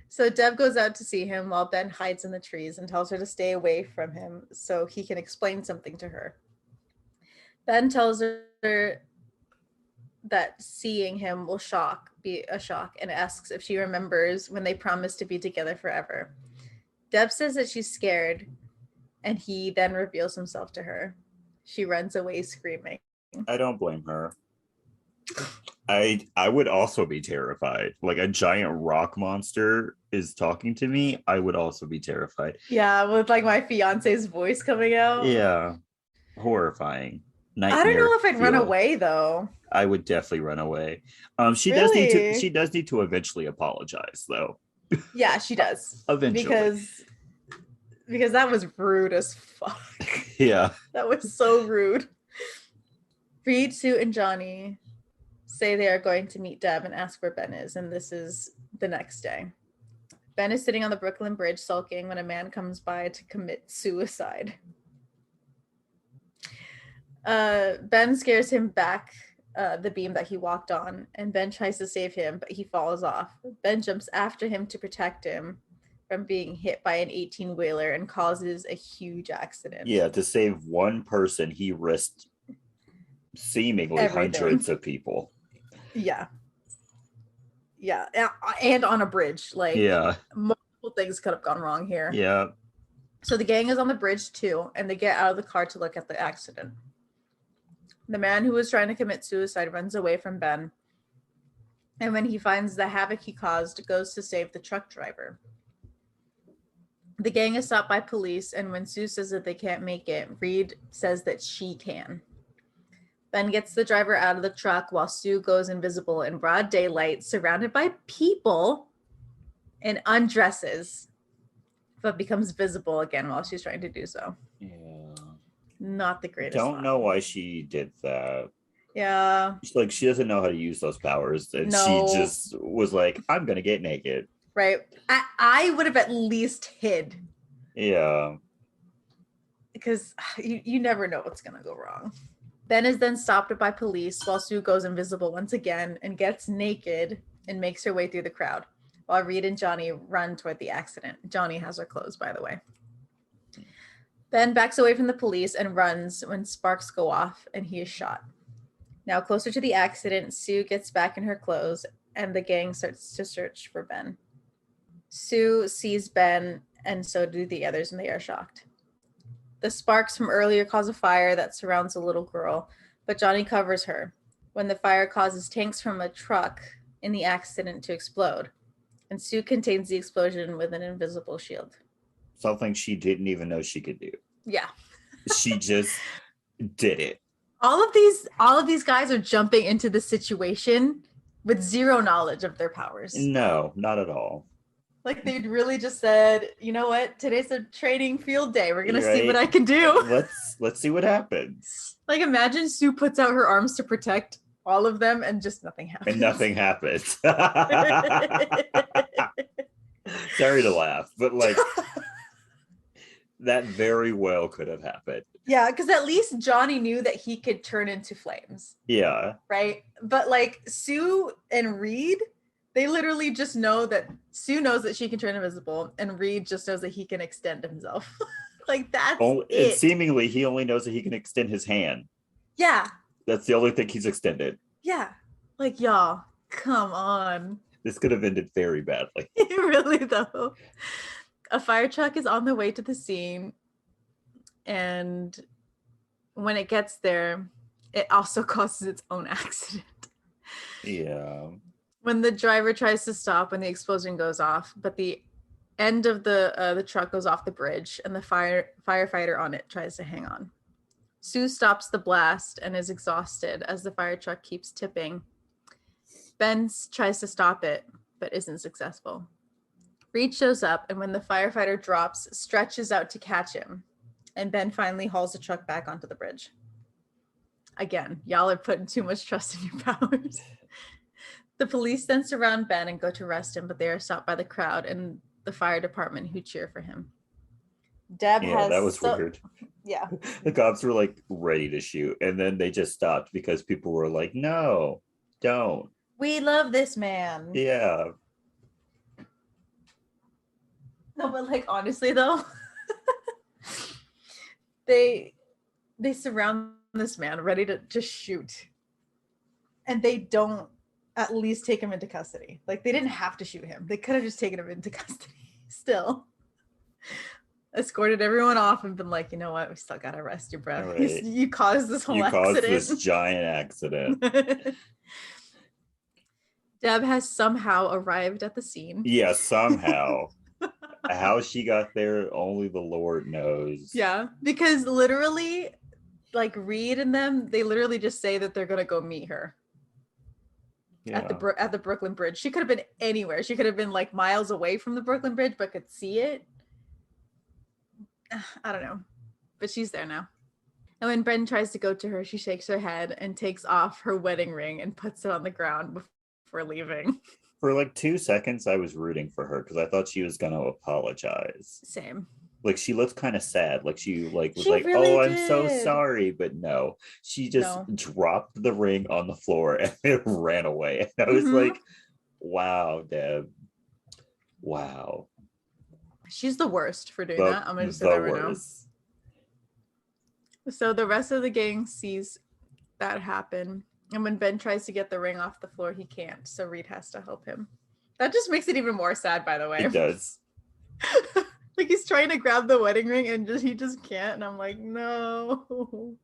S2: So Deb goes out to see him while Ben hides in the trees and tells her to stay away from him so he can explain something to her. Ben tells her that seeing him will be a shock, and asks if she remembers when they promised to be together forever. Deb says that she's scared, and he then reveals himself to her. She runs away screaming.
S1: I don't blame her. I would also be terrified. Like a giant rock monster is talking to me, I would also be terrified.
S2: Yeah, with like my fiance's voice coming out.
S1: Yeah. Horrifying.
S2: I don't know
S1: nightmare
S2: if I'd run
S1: fuel.
S2: away though.
S1: I would definitely run away. She
S2: Really?
S1: does need to eventually apologize though.
S2: Yeah, she does.
S1: Eventually.
S2: Because that was rude as fuck.
S1: Yeah.
S2: That was so rude. Reed, Sue, and Johnny say they are going to meet Deb and ask where Ben is, and this is the next day. Ben is sitting on the Brooklyn Bridge sulking when a man comes by to commit suicide. Ben scares him back the beam that he walked on, and Ben tries to save him, but he falls off. Ben jumps after him to protect him from being hit by an 18-wheeler and causes a huge accident.
S1: Yeah, to save one person, he risked seemingly
S2: Everything.
S1: hundreds of people.
S2: Yeah. Yeah, and on a bridge. Like,
S1: yeah,
S2: multiple things could have gone wrong here.
S1: Yeah.
S2: So the gang is on the bridge too, and they get out of the car to look at the accident. The man who was trying to commit suicide runs away from Ben, and when he finds the havoc he caused, goes to save the truck driver. The gang is stopped by police, and when Sue says that they can't make it, Reed says that she can. Ben gets the driver out of the truck while Sue goes invisible in broad daylight, surrounded by people, and undresses, but becomes visible again while she's trying to do so.
S1: Yeah.
S2: Not the greatest.
S1: Don't know why she did that.
S2: Yeah.
S1: Like, she doesn't know how to use those powers. And
S2: No.
S1: she just was like, I'm going to get naked.
S2: Right. I would have at least hid.
S1: Yeah.
S2: Because you never know what's going to go wrong. Ben is then stopped by police while Sue goes invisible once again and gets naked and makes her way through the crowd while Reed and Johnny run toward the accident. Johnny has her clothes, by the way. Ben backs away from the police and runs when sparks go off and he is shot. Now closer to the accident, Sue gets back in her clothes and the gang starts to search for Ben. Sue sees Ben and so do the others and they are shocked. The sparks from earlier cause a fire that surrounds a little girl, but Johnny covers her when the fire causes tanks from a truck in the accident to explode. And Sue contains the explosion with an invisible shield.
S1: Something she didn't even know she could do.
S2: Yeah.
S1: She just did it.
S2: All of these guys are jumping into the situation with zero knowledge of their powers.
S1: No, not at all.
S2: Like they'd really just said, you know what? Today's a training field day. We're gonna see what I can do.
S1: Let's see what happens.
S2: Like imagine Sue puts out her arms to protect all of them and just nothing happens.
S1: And nothing happens. Sorry to laugh, but like that very well could have happened.
S2: Yeah, because at least Johnny knew that he could turn into flames.
S1: Yeah.
S2: Right? But like Sue and Reed, they literally just know that Sue knows that she can turn invisible and Reed just knows that he can extend himself. Like that's it.
S1: And seemingly he only knows that he can extend his hand.
S2: Yeah.
S1: That's the only thing he's extended.
S2: Yeah. Like y'all, come on.
S1: This could have ended very badly.
S2: Really though. A fire truck is on the way to the scene. And when it gets there, it also causes its own accident.
S1: Yeah.
S2: When the driver tries to stop when the explosion goes off, but the end of the truck goes off the bridge and the firefighter on it tries to hang on. Sue stops the blast and is exhausted as the fire truck keeps tipping. Ben tries to stop it, but isn't successful. Reed shows up, and when the firefighter drops, stretches out to catch him. And Ben finally hauls the truck back onto the bridge. Again, y'all are putting too much trust in your powers. The police then surround Ben and go to arrest him, but they are stopped by the crowd and the fire department who cheer for him. Deb has...
S1: that was weird.
S2: Yeah.
S1: The cops were like ready to shoot, and then they just stopped because people were like, no, don't.
S2: We love this man.
S1: Yeah.
S2: No, but like honestly though, they surround this man ready to just shoot. And they don't at least take him into custody. Like they didn't have to shoot him. They could have just taken him into custody still. Escorted everyone off and been like, you know what? We still got to arrest you, bro. Right. You caused this whole accident. You caused
S1: this giant accident.
S2: Deb has somehow arrived at the scene.
S1: Yeah, somehow. How she got there, only the Lord knows.
S2: Yeah, because literally like Reed and them, they literally just say that they're gonna go meet her at
S1: Yeah.
S2: the Brooklyn Bridge. She could have been anywhere. She could have been like miles away from the Brooklyn Bridge, but could see it. I don't know, but she's there now. And when Ben tries to go to her, she shakes her head and takes off her wedding ring and puts it on the ground before leaving.
S1: For like 2 seconds, I was rooting for her because I thought she was gonna apologize.
S2: Same.
S1: Like she looked kind of sad. Like she like was
S2: She
S1: like,
S2: really
S1: "Oh, I'm so
S2: did.
S1: sorry," but no, she just
S2: No.
S1: dropped the ring on the floor and it ran away. And I was
S2: Mm-hmm.
S1: like, "Wow, Deb, wow,
S2: She's the worst for doing
S1: the
S2: that. I'm gonna just say
S1: the
S2: that right now.
S1: worst."
S2: So the rest of the gang sees that happen. And when Ben tries to get the ring off the floor, he can't. So Reed has to help him. That just makes it even more sad, by the way.
S1: It does.
S2: Like he's trying to grab the wedding ring and he just can't. And I'm like, no.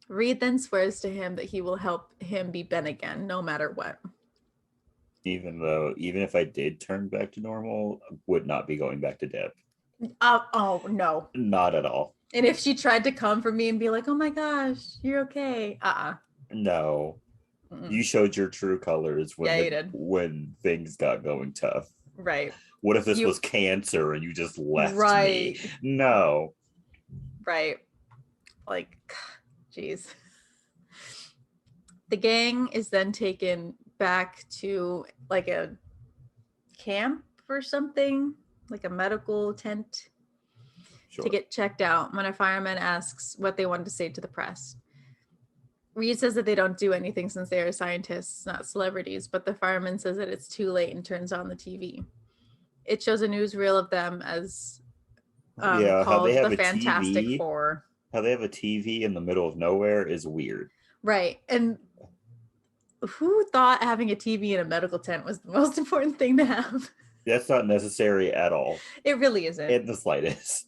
S2: Reed then swears to him that he will help him be Ben again, no matter what.
S1: Even if I did turn back to normal, I would not be going back to Deb.
S2: Oh no.
S1: Not at all.
S2: And if she tried to come for me and be like, oh my gosh, you're okay.
S1: No.
S2: Mm-mm.
S1: You showed your true colors when
S2: Yeah, you did.
S1: when things got going tough.
S2: Right.
S1: What if this was cancer and you just left
S2: right.
S1: me? No.
S2: Right. Like, geez. The gang is then taken back to like a camp or something, like a medical tent, to get checked out when a fireman asks what they wanted to say to the press. Reed says that they don't do anything since they are scientists, not celebrities, but the fireman says that it's too late and turns on the TV. It shows a newsreel of them as
S1: how they
S2: called
S1: have
S2: the
S1: a
S2: Fantastic
S1: TV.
S2: Four.
S1: How they have a TV in the middle of nowhere is weird.
S2: Right. And who thought having a TV in a medical tent was the most important thing to have?
S1: That's not necessary at all.
S2: It really isn't.
S1: In the slightest.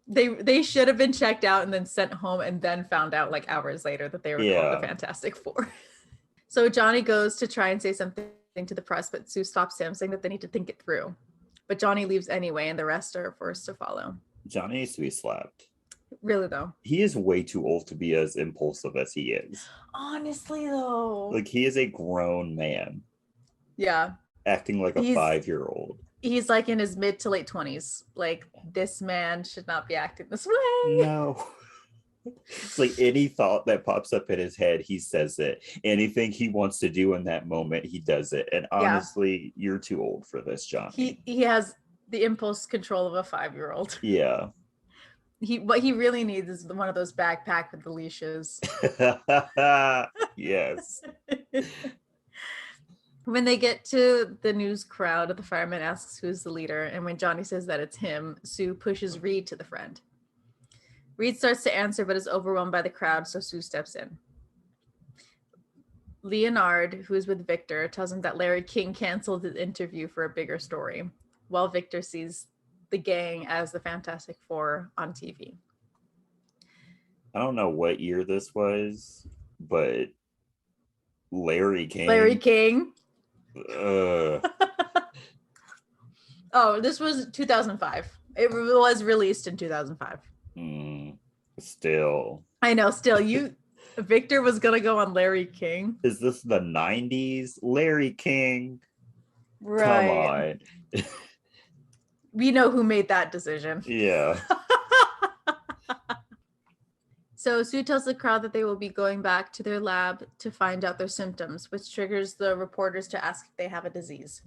S2: They should have been checked out and then sent home and then found out like hours later that they were called the Fantastic Four. So Johnny goes to try and say something to the press, but Sue stops him, saying that they need to think it through. But Johnny leaves anyway, and the rest are forced to follow.
S1: Johnny needs to be slapped.
S2: Really, though?
S1: He is way too old to be as impulsive as he is.
S2: Honestly, though.
S1: Like, he is a grown man.
S2: Yeah.
S1: Acting like a 5-year-old.
S2: He's like in his mid to late 20s. Like, this man should not be acting this way.
S1: No. It's like any thought that pops up in his head, he says it. Anything he wants to do in that moment, he does it. And honestly, you're too old for this, Johnny.
S2: He has the impulse control of a 5-year-old.
S1: Yeah.
S2: What he really needs is one of those backpack with the leashes.
S1: Yes.
S2: When they get to the news crowd, the fireman asks who's the leader, and when Johnny says that it's him, Sue pushes Reed to the front. Reed starts to answer, but is overwhelmed by the crowd, so Sue steps in. Leonard, who is with Victor, tells him that Larry King canceled his interview for a bigger story, while Victor sees the gang as the Fantastic Four on TV.
S1: I don't know what year this was, but Larry King.
S2: Oh, this was 2005. It was released in 2005.
S1: Still.
S2: I know, still. Victor was going to go on Larry King.
S1: Is this the 90s? Larry King.
S2: Right.
S1: Come on.
S2: We know who made that decision.
S1: Yeah.
S2: So Sue tells the crowd that they will be going back to their lab to find out their symptoms, which triggers the reporters to ask if they have a disease.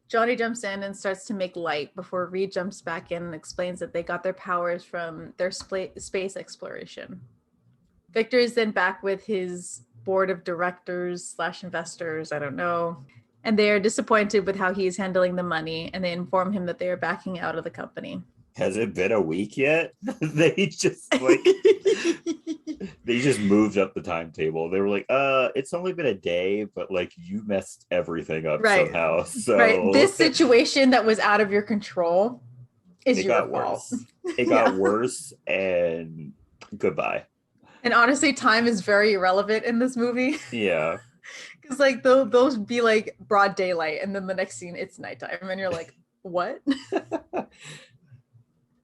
S2: Johnny jumps in and starts to make light before Reed jumps back in and explains that they got their powers from their space exploration. Victor is then back with his board of directors / investors, I don't know, and they are disappointed with how he is handling the money, and they inform him that they are backing out of the company.
S1: Has it been a week yet? They just moved up the timetable. They were like, it's only been a day, but like you messed everything up somehow. So
S2: this situation that was out of your control is your fault.
S1: It got worse, and goodbye.
S2: And honestly, time is very irrelevant in this movie.
S1: Yeah.
S2: Because like those be like broad daylight, and then the next scene it's nighttime, and you're like, what?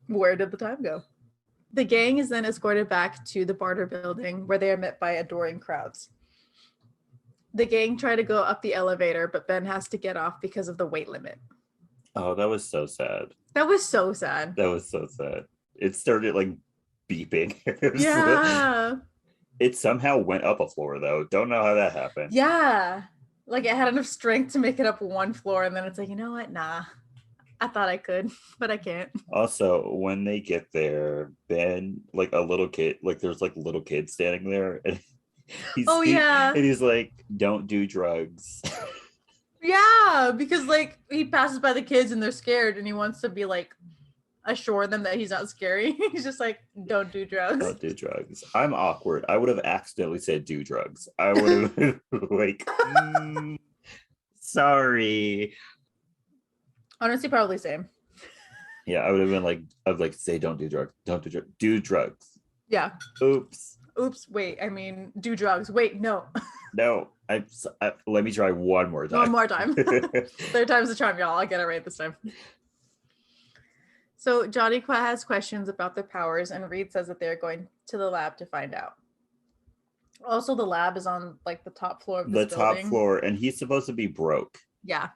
S2: Where did the time go? The gang is then escorted back to the barter building where they are met by adoring crowds. The gang try to go up the elevator, but Ben has to get off because of the weight limit.
S1: Oh, that was so sad.
S2: That was so sad.
S1: That was so sad. It started like beeping.
S2: Yeah.
S1: It somehow went up a floor though. Don't know how that happened.
S2: Yeah. Like it had enough strength to make it up one floor, and then it's like, you know what? Nah. I thought I could, but I can't.
S1: Also, when they get there, Ben, like a little kid, like there's like little kids standing there, and
S2: Yeah.
S1: and he's like, "Don't do drugs."
S2: Yeah, because like he passes by the kids and they're scared, and he wants to be like assure them that he's not scary. He's just like, don't do drugs.
S1: Don't do drugs. I'm awkward. I would have accidentally said do drugs. I would have like, sorry.
S2: Honestly, probably same.
S1: Yeah, I would have been like, I'd like say don't do drugs. Don't do drugs. Do drugs.
S2: Yeah.
S1: Oops.
S2: Wait, I mean, do drugs. Wait, no.
S1: No, let me try one more time.
S2: One more time. Third time's the charm, y'all. I'll get it right this time. So Johnny has questions about their powers, and Reed says that they're going to the lab to find out. Also, the lab is on like the top floor of this building.
S1: Top floor, and he's supposed to be broke.
S2: Yeah.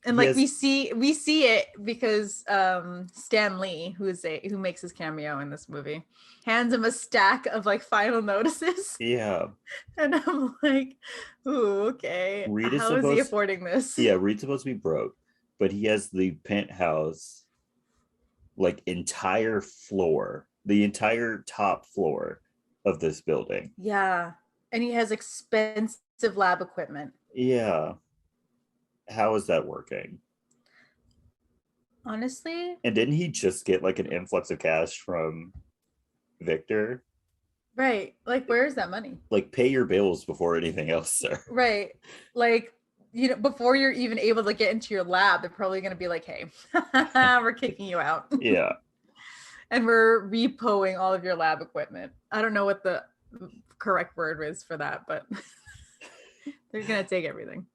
S2: And like we see it because Stan Lee, who makes his cameo in this movie, hands him a stack of like final notices.
S1: Yeah.
S2: And I'm like, ooh, okay. How is he affording this?
S1: Yeah, Reed's supposed to be broke, but he has the penthouse, like entire floor, the entire top floor of this building.
S2: Yeah. And he has expensive lab equipment.
S1: Yeah. How is that working?
S2: Honestly.
S1: And didn't he just get like an influx of cash from Victor?
S2: Right. Like, where is that money?
S1: Like, pay your bills before anything else, sir.
S2: Right. Like, you know, before you're even able to get into your lab, they're probably going to be like, hey, we're kicking you out.
S1: Yeah.
S2: And we're repoing all of your lab equipment. I don't know what the correct word is for that, but they're going to take everything.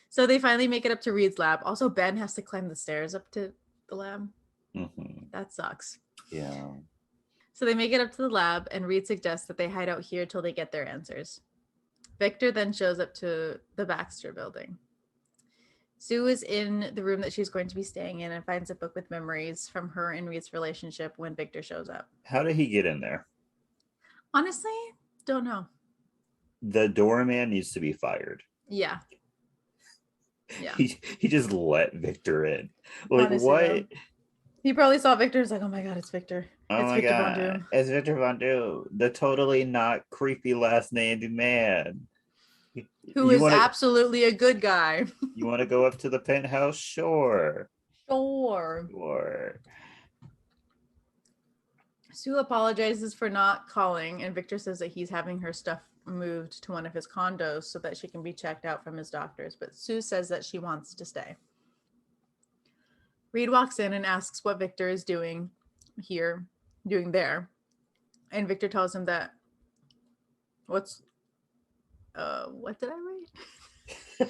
S2: So they finally make it up to Reed's lab. Also, Ben has to climb the stairs up to the lab.
S1: Mm-hmm.
S2: That sucks.
S1: Yeah.
S2: So they make it up to the lab, and Reed suggests that they hide out here till they get their answers. Victor then shows up to the Baxter building. Sue is in the room that she's going to be staying in and finds a book with memories from her and Reed's relationship when Victor shows up.
S1: How did he get in there?
S2: Honestly, don't know.
S1: The doorman needs to be fired.
S2: Yeah. Yeah.
S1: He just let Victor in. Like, honestly, what? Though,
S2: he probably saw Victor's like, oh my God, it's Victor.
S1: Oh my God. It's Victor Von Doom, the totally not creepy last named man.
S2: Who is absolutely a good guy.
S1: You want to go up to the penthouse? Sure.
S2: Sue apologizes for not calling, and Victor says that he's having her stuff moved to one of his condos so that she can be checked out from his doctors, but Sue says that she wants to stay. Reed walks in and asks what Victor is doing there, and Victor tells him that what did I write?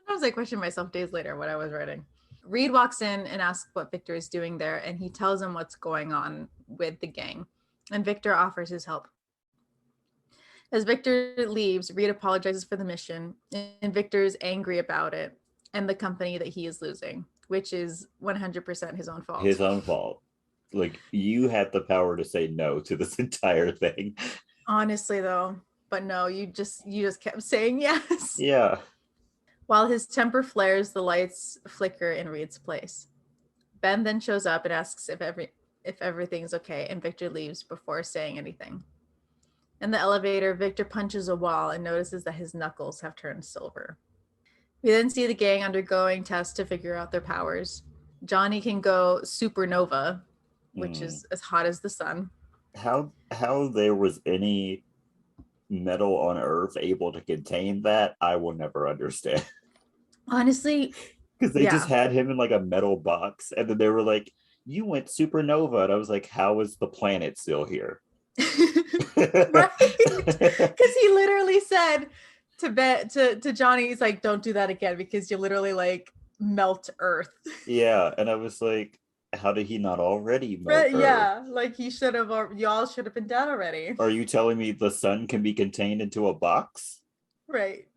S2: Sometimes I question myself days later what I was writing. Reed walks in and asks what Victor is doing there, and he tells him what's going on with the gang, and Victor offers his help. As Victor leaves, Reed apologizes for the mission, and Victor is angry about it and the company that he is losing, which is 100% his own fault.
S1: His own fault. Like, you had the power to say no to this entire thing.
S2: Honestly, though, but no, you just kept saying yes.
S1: Yeah.
S2: While his temper flares, the lights flicker in Reed's place. Ben then shows up and asks if everything's okay, and Victor leaves before saying anything. In the elevator, Victor punches a wall and notices that his knuckles have turned silver. We then see the gang undergoing tests to figure out their powers. Johnny can go supernova, which is as hot as the sun.
S1: How there was any metal on Earth able to contain that, I will never understand.
S2: Honestly,
S1: because they just had him in like a metal box, and then they were like, "You went supernova," and I was like, "How is the planet still here?"
S2: Right? Because he literally said to Johnny, he's like, "Don't do that again because you literally like melt Earth."
S1: Yeah, and I was like, How did he not already melt
S2: Right,
S1: her?
S2: yeah, like he should have, or y'all should have been dead already.
S1: Are you telling me the sun can be contained into a box?
S2: Right.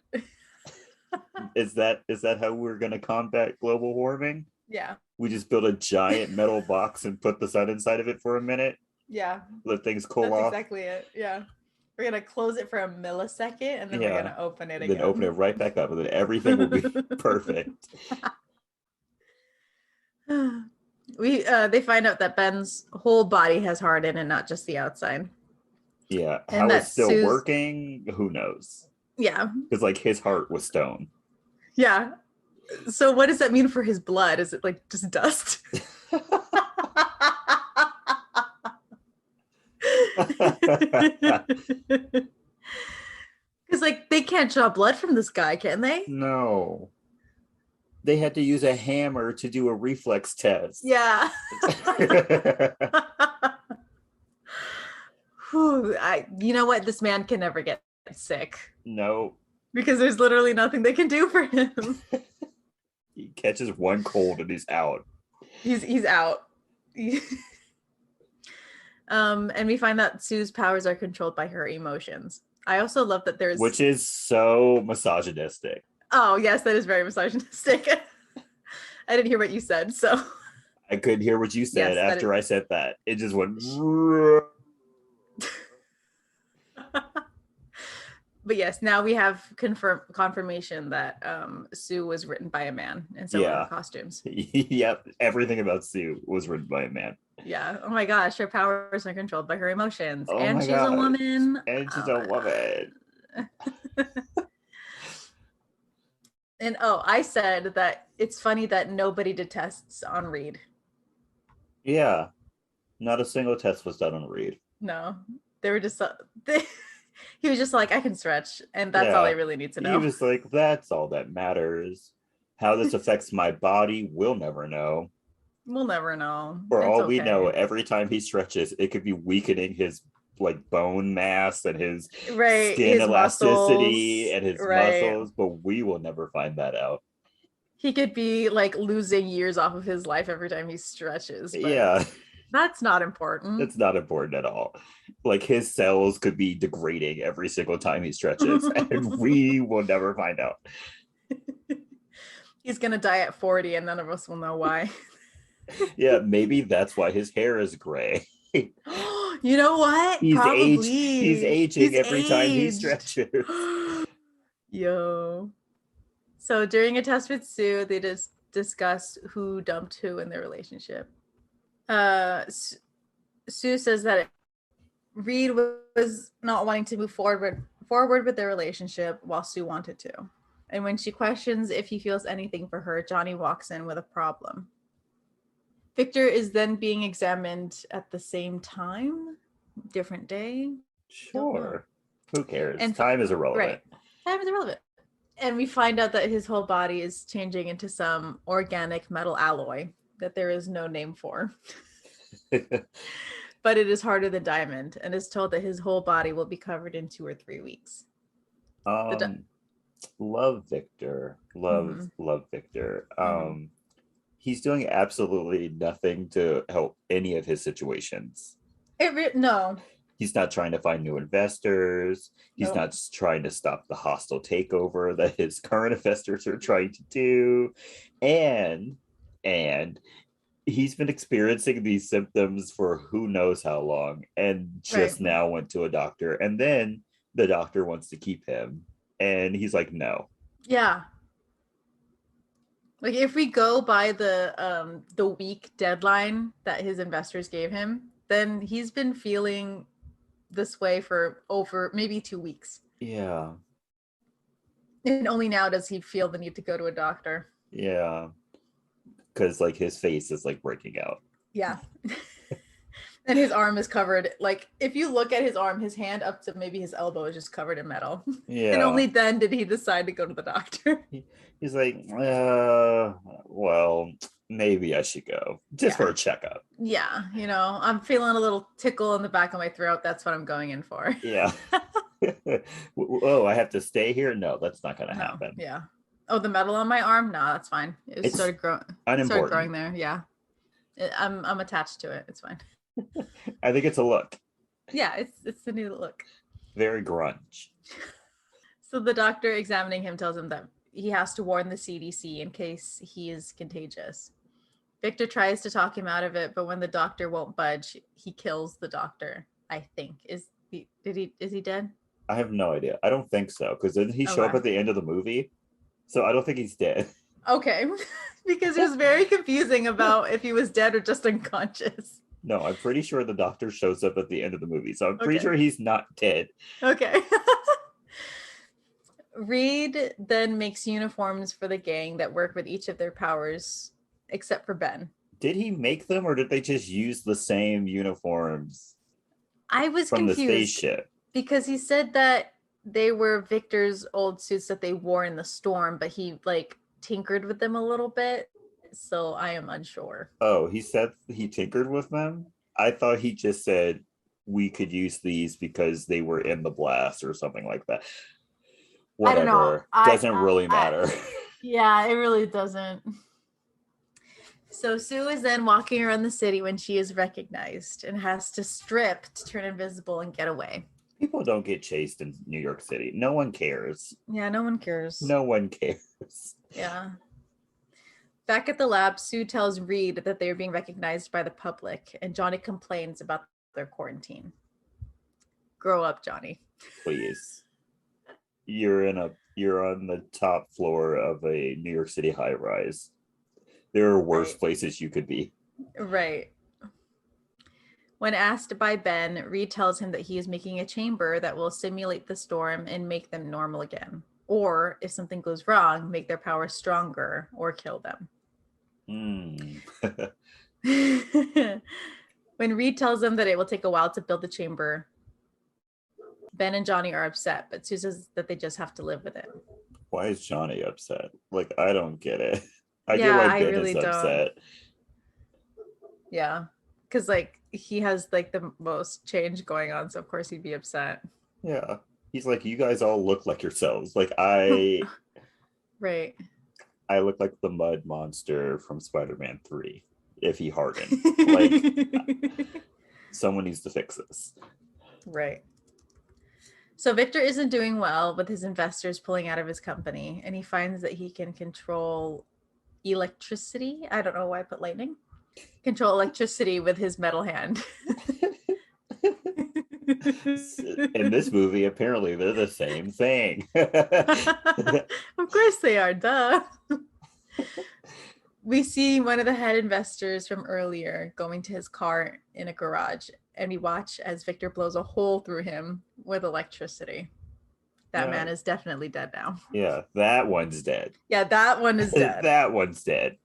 S1: Is that how we're going to combat global warming?
S2: Yeah.
S1: We just build a giant metal box and put the sun inside of it for a minute,
S2: Yeah.
S1: let things cool
S2: That's
S1: off.
S2: exactly it. Yeah. We're gonna close it for a millisecond and then we're
S1: Yeah.
S2: gonna open it
S1: Then open it
S2: again.
S1: right back up and then everything will be perfect.
S2: They find out that Ben's whole body has hardened and not just the outside.
S1: Yeah.
S2: And
S1: How it's
S2: that
S1: still
S2: Sue's,
S1: working, who knows?
S2: yeah.
S1: Because like his heart was stone.
S2: Yeah. So what does that mean for his blood? Is it like just dust? Because like they can't draw blood from this guy, can they?
S1: No. They had to use a hammer to do a reflex test.
S2: Yeah. Whew, you know what? This man can never get sick
S1: No.
S2: because there's literally nothing they can do for him.
S1: He catches one cold and he's out.
S2: He's out. And we find that Sue's powers are controlled by her emotions. I also love that there's,
S1: Which is so misogynistic.
S2: oh yes, that is very misogynistic. I didn't hear what you said, so
S1: I couldn't hear what you said
S2: yes,
S1: after I said that. It just went.
S2: But yes, now we have confirmation that Sue was written by a man, and so were her costumes.
S1: Yep, everything about Sue was written by a man.
S2: Yeah. Oh my gosh, her powers are controlled by her emotions,
S1: Oh
S2: and
S1: my
S2: she's
S1: gosh.
S2: a woman.
S1: And she's a woman.
S2: And I said that it's funny that nobody did tests on Reed.
S1: Yeah, not a single test was done on Reed.
S2: No, they were just he was just like, I can stretch, and that's all I really need to know.
S1: He was like, that's all that matters. How this affects my body, we'll never know.
S2: We'll never know.
S1: For all we know, every time he stretches, it could be weakening his like bone mass and his skin
S2: his
S1: elasticity
S2: muscles,
S1: and his muscles, but we will never find that out.
S2: He could be like losing years off of his life every time he stretches. But
S1: yeah.
S2: That's not important.
S1: It's not important at all. Like his cells could be degrading every single time he stretches, and we will never find out.
S2: He's gonna die at 40 and none of us will know why.
S1: Yeah, maybe that's why his hair is gray.
S2: You know what?
S1: He's
S2: Probably.
S1: He's aging every time he stretches.
S2: Yo. So during a test with Sue, they just discuss who dumped who in their relationship. Sue says that Reed was not wanting to move forward with their relationship while Sue wanted to. And when she questions if he feels anything for her, Johnny walks in with a problem. Victor is then being examined at the same time, different day.
S1: Sure. Who cares? And time is irrelevant.
S2: Right. Time is irrelevant. And we find out that his whole body is changing into some organic metal alloy that there is no name for. But it is harder than diamond, and is told that his whole body will be covered in 2 or 3 weeks.
S1: Love Victor. Love Victor. He's doing absolutely nothing to help any of his situations.
S2: No.
S1: He's not trying to find new investors. He's not trying to stop the hostile takeover that his current investors are trying to do. And he's been experiencing these symptoms for who knows how long, and just now went to a doctor. And then the doctor wants to keep him. And he's like, no.
S2: Yeah. Like if we go by the week deadline that his investors gave him, then he's been feeling this way for over maybe 2 weeks.
S1: Yeah.
S2: And only now does he feel the need to go to a doctor.
S1: Yeah. Because like his face is like breaking out.
S2: Yeah. And his arm is covered. Like if you look at his arm, his hand up to maybe his elbow is just covered in metal. Yeah. And only then did he decide to go to the doctor.
S1: He's like, well, maybe I should go just for a checkup.
S2: Yeah. You know, I'm feeling a little tickle in the back of my throat. That's what I'm going in for.
S1: Yeah. Oh, I have to stay here? No, that's not going to happen.
S2: Yeah. Oh, the metal on my arm? No, that's fine. It started growing there. Yeah. I'm attached to it. It's fine.
S1: I think it's a look.
S2: Yeah, it's the new look.
S1: Very grunge.
S2: So the doctor examining him tells him that he has to warn the CDC in case he is contagious. Victor tries to talk him out of it, but when the doctor won't budge, he kills the doctor. I think is he dead?
S1: I have no idea. I don't think so, because didn't he show up
S2: Okay.
S1: at the end of the movie? So I don't think he's dead.
S2: Okay, because it was very confusing about if he was dead or just unconscious.
S1: No, I'm pretty sure the doctor shows up at the end of the movie, so I'm pretty
S2: Okay.
S1: sure he's not dead.
S2: Okay. Reed then makes uniforms for the gang that work with each of their powers, except for Ben.
S1: Did he make them, or did they just use the same uniforms
S2: I was
S1: from the
S2: confused
S1: spaceship?
S2: because he said that they were Victor's old suits that they wore in the storm, but he like tinkered with them a little bit. So I am unsure.
S1: Oh, he said he tinkered with them? I thought he just said we could use these because they were in the blast or something like that.
S2: I don't know.
S1: Whatever. Doesn't really matter.
S2: Yeah, it really doesn't. So Sue is then walking around the city when she is recognized and has to strip to turn invisible and get away.
S1: People don't get chased in New York City. No one cares.
S2: Yeah, no one cares.
S1: No one cares.
S2: Yeah. Back at the lab, Sue tells Reed that they are being recognized by the public, and Johnny complains about their quarantine. Grow up, Johnny.
S1: Please. You're on the top floor of a New York City high rise. There are worse places you could be.
S2: Right. When asked by Ben, Reed tells him that he is making a chamber that will simulate the storm and make them normal again. Or if something goes wrong, make their power stronger or kill them. When Reed tells them that it will take a while to build the chamber, Ben and Johnny are upset, but Sue says that they just have to live with it.
S1: Why is Johnny upset? Like, I don't get it. I get why Ben is upset.
S2: Yeah, because like he has like the most change going on, so of course he'd be upset.
S1: Yeah, he's like, you guys all look like yourselves. Like
S2: Right.
S1: I look like the mud monster from Spider-Man 3 if he hardened. Like, someone needs to fix this.
S2: Right. So Victor isn't doing well with his investors pulling out of his company, and he finds that he can control electricity. I don't know why I put lightning. Control electricity with his metal hand.
S1: In this movie, apparently they're the same thing.
S2: Of course they are, duh. We see one of the head investors from earlier going to his car in a garage, and we watch as Victor blows a hole through him with electricity. That man is definitely dead now.
S1: Yeah, that one's dead.
S2: Yeah, that one is dead.
S1: That one's dead.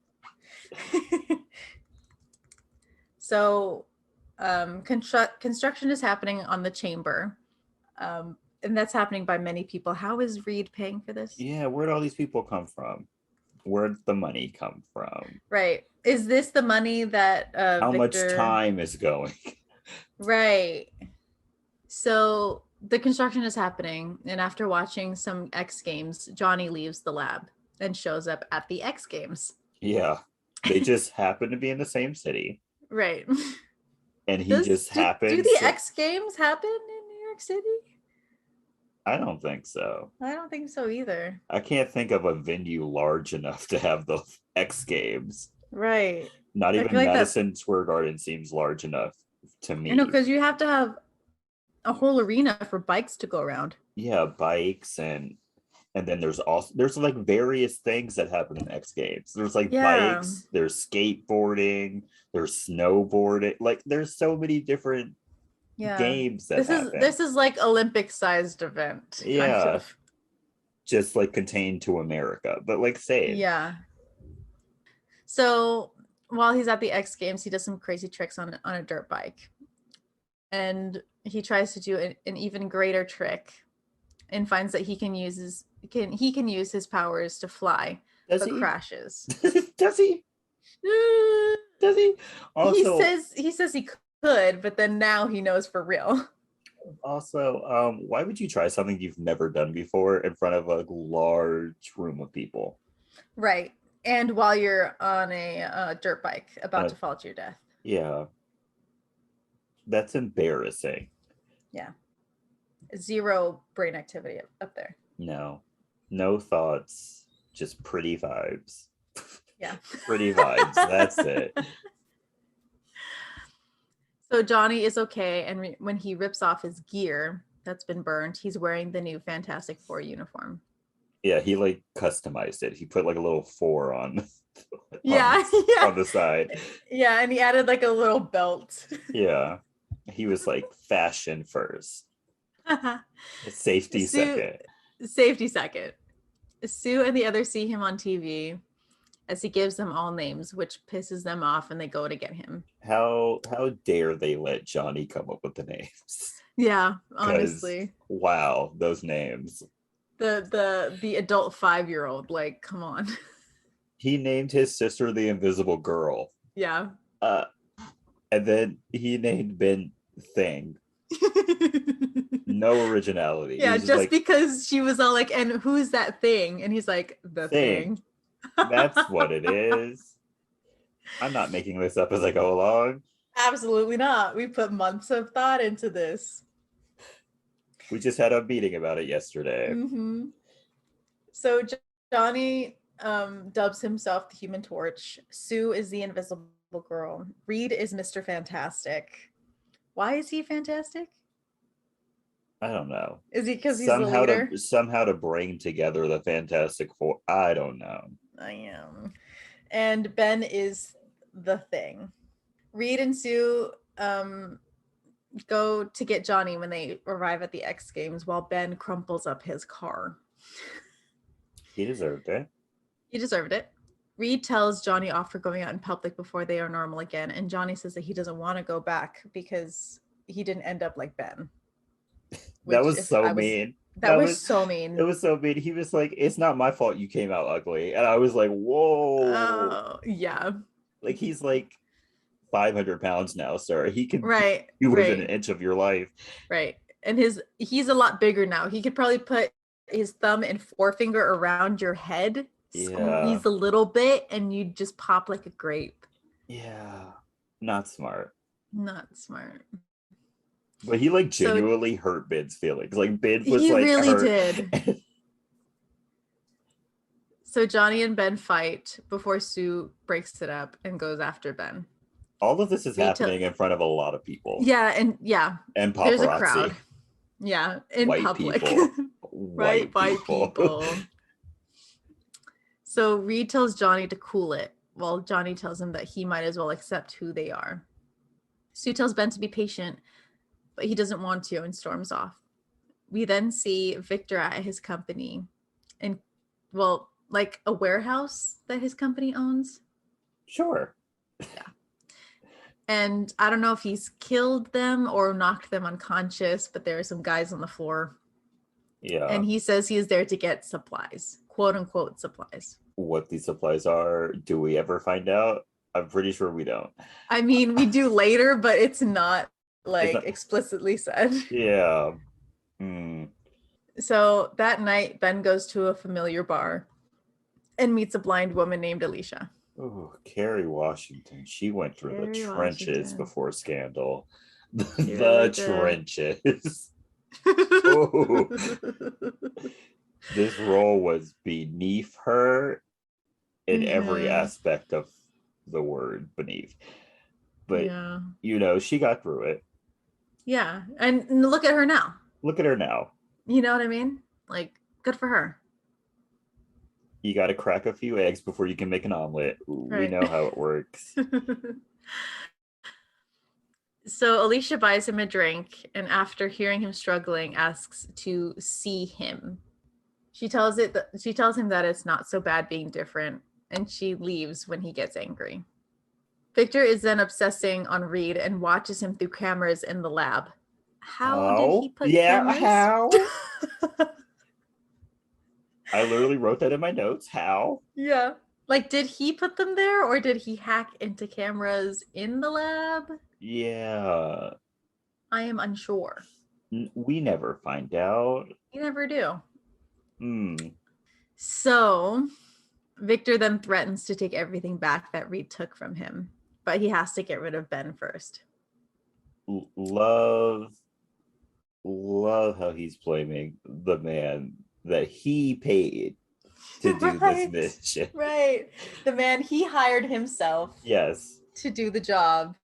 S2: So construction is happening on the chamber. And that's happening by many people. How is Reed paying for this?
S1: Yeah, where'd all these people come from? Where'd the money come from?
S2: Right. Is this the money that
S1: how
S2: Victor...
S1: much time is going?
S2: Right. So the construction is happening, and after watching some X Games, Johnny leaves the lab and shows up at the X Games.
S1: Yeah. They just happen to be in the same city.
S2: Right.
S1: And he just happens.
S2: Do the X Games happen in New York City?
S1: I don't think so.
S2: I don't think so either.
S1: I can't think of a venue large enough to have the X Games.
S2: Right.
S1: Not even Madison Square Garden seems large enough to me.
S2: I know, because you have to have a whole arena for bikes to go around.
S1: Yeah, bikes and then there's like various things that happen in X Games. There's like bikes, there's skateboarding, there's snowboarding. Like there's so many different games that happen.
S2: This is like Olympic-sized event.
S1: Yeah.
S2: Kind of.
S1: Just like contained to America, but like same.
S2: Yeah. So while he's at the X Games, he does some crazy tricks on a dirt bike. And he tries to do an even greater trick and finds that he can use his powers to fly, but crashes.
S1: Does he? Does he? Also,
S2: he says he could, but then now he knows for real.
S1: Also, why would you try something you've never done before in front of a large room of people?
S2: Right. And while you're on a dirt bike about
S1: Uh,
S2: to fall to your death.
S1: yeah, that's embarrassing.
S2: Yeah. Zero brain activity up there.
S1: No, no thoughts, just pretty vibes.
S2: Yeah.
S1: Pretty vibes. That's it.
S2: So Johnny is okay, and when he rips off his gear that's been burned, he's wearing the new Fantastic Four uniform.
S1: Yeah, he like customized it. He put like a little four on
S2: Yeah, yeah,
S1: on the side.
S2: yeah, and he added like a little belt.
S1: Yeah. He was like fashion first, safety
S2: Sue,
S1: second.
S2: safety second. Sue and the others see him on TV as he gives them all names, which pisses them off, and they go to get him.
S1: How dare they let Johnny come up with the names?
S2: Yeah,
S1: Because
S2: honestly,
S1: wow, those names.
S2: the adult 5-year-old, like, come on.
S1: He named his sister the Invisible Girl.
S2: Yeah.
S1: Uh, and then he named Ben Thing. No originality. He
S2: Yeah,
S1: was just
S2: just
S1: like
S2: because she was all like, and who's that thing? And he's like, the
S1: Thing.
S2: thing.
S1: That's what it is. I'm not making this up as I go along.
S2: Absolutely not. We put months of thought into this.
S1: We just had a meeting about it yesterday.
S2: Mm-hmm. So Johnny dubs himself the Human Torch. Sue is the Invisible Girl. Reed is Mr. Fantastic. Why is he fantastic?
S1: I don't know.
S2: Is he because he's the leader?
S1: Somehow to bring together the Fantastic Four. I don't know.
S2: I am. And Ben is the Thing. Reed and Sue go to get Johnny when they arrive at the X Games while Ben crumples up his car.
S1: He deserved it.
S2: He deserved it. Reed tells Johnny off for going out in public before they are normal again, and Johnny says that he doesn't want to go back because he didn't end up like Ben.
S1: That was so mean.
S2: That was so mean.
S1: It was so mean. He was like, "It's not my fault you came out ugly," and I was like, "Whoa!"
S2: Yeah.
S1: Like he's like 500 pounds now, sir. He can
S2: right
S1: be within
S2: right
S1: an inch of your life.
S2: right. And he's a lot bigger now. He could probably put his thumb and forefinger around your head,
S1: Yeah.
S2: squeeze a little bit, and you just pop like a grape.
S1: Yeah. Not smart.
S2: Not smart.
S1: But he like genuinely hurt Ben's feelings. Like Ben was
S2: He
S1: like
S2: really
S1: hurt.
S2: did. So Johnny and Ben fight before Sue breaks it up and goes after Ben.
S1: All of this is happening in front of a lot of people.
S2: Yeah, and
S1: And paparazzi.
S2: There's a crowd. Yeah, in
S1: white
S2: public.
S1: People.
S2: Right, white people. So Reed tells Johnny to cool it, while Johnny tells him that he might as well accept who they are. Sue tells Ben to be patient, but he doesn't want to and storms off. We then see Victor at his company, and well, like a warehouse that his company owns.
S1: Sure.
S2: Yeah. And I don't know if he's killed them or knocked them unconscious, but there are some guys on the floor.
S1: Yeah.
S2: And he says he is there to get supplies, quote unquote supplies.
S1: What these supplies are, do we ever find out? I'm pretty sure we don't.
S2: I mean, we do later, but it's not like explicitly said.
S1: Yeah.
S2: So that night, Ben goes to a familiar bar and meets a blind woman named Alicia.
S1: Oh, Kerry Washington. She went through the trenches before Scandal. The trenches. Oh. This role was beneath her in every aspect of the word beneath. But, you know, she got through it.
S2: Yeah. And look at her now.
S1: Look at her now.
S2: You know what I mean? Like, good for her.
S1: You got to crack a few eggs before you can make an omelet. Right. We know how it works.
S2: So Alicia buys him a drink, and after hearing him struggling, asks to see him. She tells him that it's not so bad being different, and she leaves when he gets angry. Victor is then obsessing on Reed and watches him through cameras in the lab. How did he put cameras?
S1: How? I literally wrote that in my notes. How?
S2: Yeah. Like, did he put them there, or did he hack into cameras in the lab?
S1: Yeah.
S2: I am unsure.
S1: We never find out.
S2: You never do. So Victor then threatens to take everything back that Reed took from him, but he has to get rid of Ben first.
S1: Love how he's blaming the man that he paid to do this mission.
S2: Right. The man he hired himself.
S1: Yes.
S2: To do the job.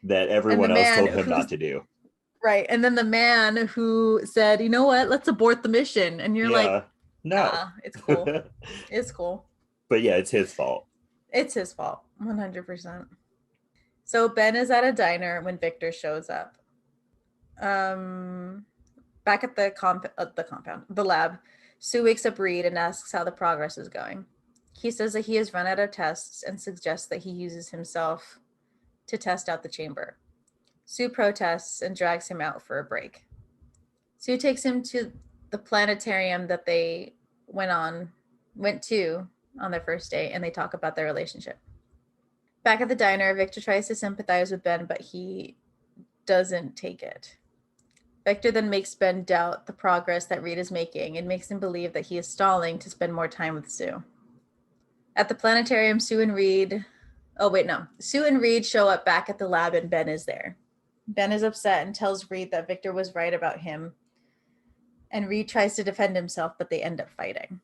S1: That everyone else told him not to do.
S2: Right. And then the man who said, you know what, let's abort the mission. And you're like,
S1: no,
S2: it's cool. It's cool.
S1: But yeah, it's his fault.
S2: It's his fault. 100%. So Ben is at a diner when Victor shows up. Back at the lab, Sue wakes up Reed and asks how the progress is going. He says that he has run out of tests and suggests that he uses himself to test out the chamber. Sue protests and drags him out for a break. Sue takes him to the planetarium that they went to on their first date, and they talk about their relationship. Back at the diner, Victor tries to sympathize with Ben, but he doesn't take it. Victor then makes Ben doubt the progress that Reed is making and makes him believe that he is stalling to spend more time with Sue. At the planetarium, Sue and Reed show up back at the lab and Ben is there. Ben is upset and tells Reed that Victor was right about him, and Reed tries to defend himself, but they end up fighting.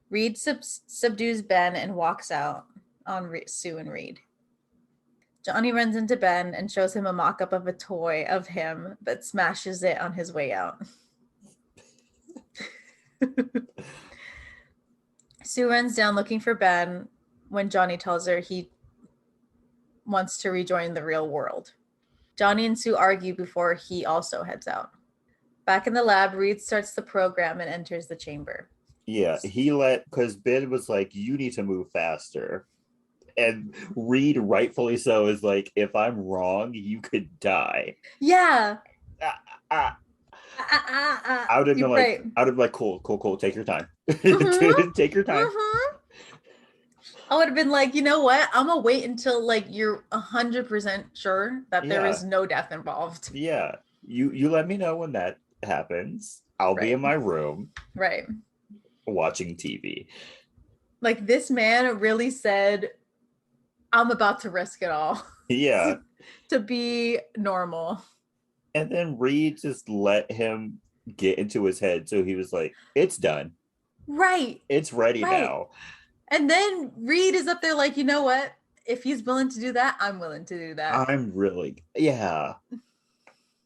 S2: Reed subdues Ben and walks out on Sue and Reed. Johnny runs into Ben and shows him a mock-up of a toy of him, but smashes it on his way out. Sue runs down looking for Ben when Johnny tells her he wants to rejoin the real world. Johnny and Sue argue before he also heads out. Back in the lab, Reed starts the program and enters the chamber.
S1: Yeah, because Ben was like, you need to move faster. And Reed, rightfully so, is like, if I'm wrong, you could die.
S2: Yeah.
S1: I would have been like, cool, take your time.
S2: Mm-hmm.
S1: Take your time.
S2: Mm-hmm. I would have been like, you know what? I'm gonna wait until like you're 100% sure that there is no death involved.
S1: Yeah. You let me know when that happens. I'll be in my room.
S2: Right.
S1: Watching TV.
S2: Like, this man really said, I'm about to risk it all.
S1: Yeah.
S2: to be normal.
S1: And then Reed just let him get into his head. So he was like, it's done.
S2: Right.
S1: It's ready now.
S2: And then Reed is up there like, you know what? If he's willing to do that, I'm willing to do that.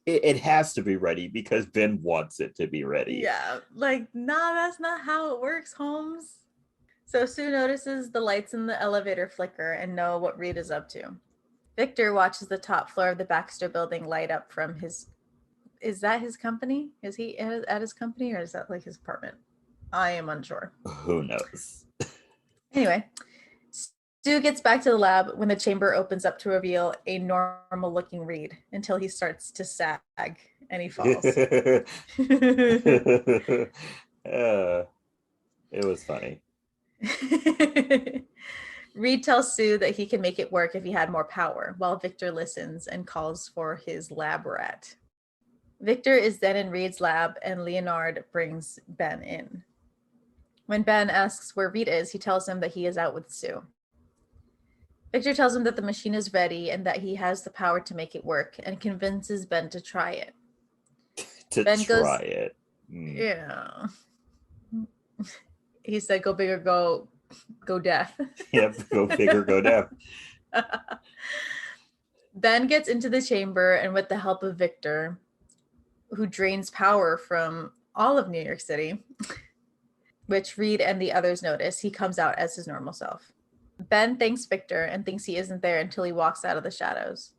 S1: It has to be ready because Ben wants it to be ready.
S2: Yeah. Like, nah, that's not how it works, Holmes. So Sue notices the lights in the elevator flicker and know what Reed is up to. Victor watches the top floor of the Baxter building light up from his... Is that his company? Is he at his company, or is that like his apartment? I am unsure.
S1: Who knows?
S2: Anyway, Stu gets back to the lab when the chamber opens up to reveal a normal-looking Reed until he starts to sag and he falls.
S1: It was funny.
S2: Reed tells Sue that he can make it work if he had more power, while Victor listens and calls for his lab rat. Victor is then in Reed's lab, and Leonard brings Ben in. When Ben asks where Reed is, he tells him that he is out with Sue. Victor tells him that the machine is ready and that he has the power to make it work, and convinces Ben to try it. Yeah. He said, go big or go deaf.
S1: Yep, go big or go deaf.
S2: Ben gets into the chamber, and with the help of Victor, who drains power from all of New York City, which Reed and the others notice, he comes out as his normal self. Ben thanks Victor and thinks he isn't there until he walks out of the shadows.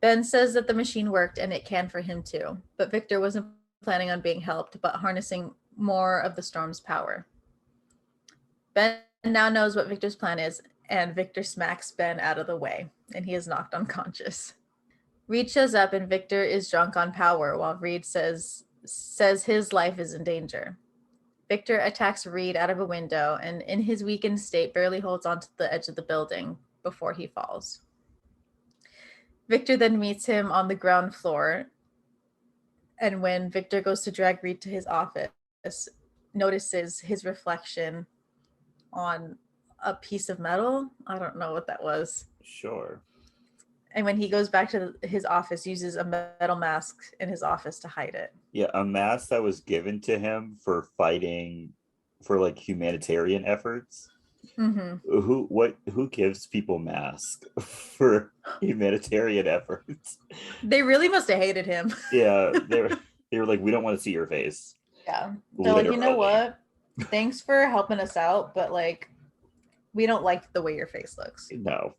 S2: Ben says that the machine worked and it can for him too, but Victor wasn't planning on being helped, but harnessing more of the storm's power. Ben now knows what Victor's plan is, and Victor smacks Ben out of the way, and he is knocked unconscious. Reed shows up, and Victor is drunk on power, while Reed says his life is in danger. Victor attacks Reed out of a window, and in his weakened state, barely holds onto the edge of the building before he falls. Victor then meets him on the ground floor, and when Victor goes to drag Reed to his office, notices his reflection on a piece of metal. I don't know what that was.
S1: Sure.
S2: And when he goes back to his office, uses a metal mask in his office to hide it.
S1: Yeah, a mask that was given to him for fighting for like humanitarian efforts.
S2: Mm-hmm.
S1: Who gives people masks for humanitarian efforts?
S2: They really must have hated him.
S1: Yeah, they were like, we don't want to see your face.
S2: Yeah. They're like, you know
S1: Literally.
S2: what? Thanks for helping us out, but like, we don't like the way your face looks.
S1: No.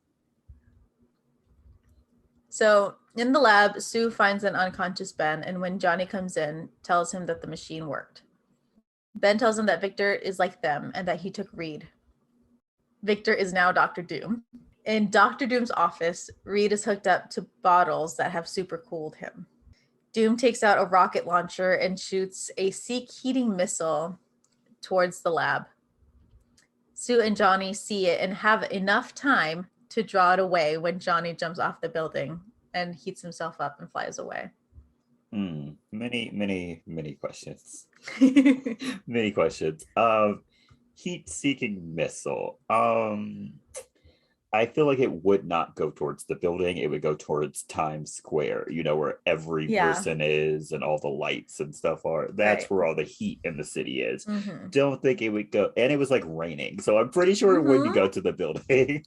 S2: So in the lab, Sue finds an unconscious Ben, and when Johnny comes in, tells him that the machine worked. Ben tells him that Victor is like them and that he took Reed. Victor is now Dr. Doom. In Dr. Doom's office, Reed is hooked up to bottles that have super cooled him. Doom takes out a rocket launcher and shoots a seek heating missile towards the lab. Sue and Johnny see it and have enough time to draw it away when Johnny jumps off the building and heats himself up and flies away.
S1: Many questions. Many questions. Heat-seeking missile. I feel like it would not go towards the building. It would go towards Times Square, where every person is and all the lights and stuff are. That's where all the heat in the city is.
S2: Mm-hmm.
S1: Don't think it would go. And it was like raining. So I'm pretty sure it wouldn't go to the building.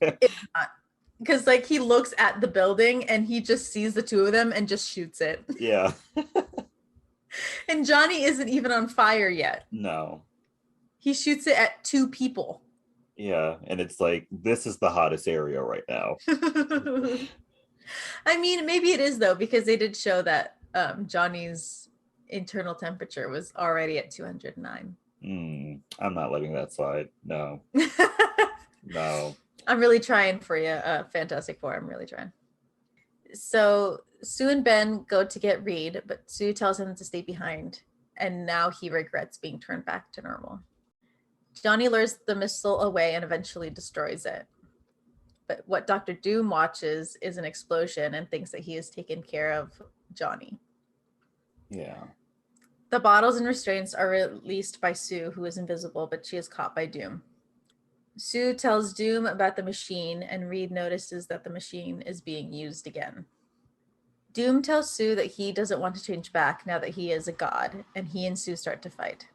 S2: Because like he looks at the building and he just sees the two of them and just shoots it.
S1: Yeah.
S2: And Johnny isn't even on fire yet.
S1: No.
S2: He shoots it at two people.
S1: Yeah, and it's like, this is the hottest area right now.
S2: I mean, maybe it is though, because they did show that Johnny's internal temperature was already at 209.
S1: I'm not letting that slide. No. No.
S2: I'm really trying for you, Fantastic Four. I'm really trying. So Sue and Ben go to get Reed, but Sue tells him to stay behind, and now he regrets being turned back to normal. Johnny lures the missile away and eventually destroys it. But what Dr. Doom watches is an explosion and thinks that he has taken care of Johnny.
S1: Yeah.
S2: The bottles and restraints are released by Sue, who is invisible, but she is caught by Doom. Sue tells Doom about the machine, and Reed notices that the machine is being used again. Doom tells Sue that he doesn't want to change back now that he is a god, and he and Sue start to fight.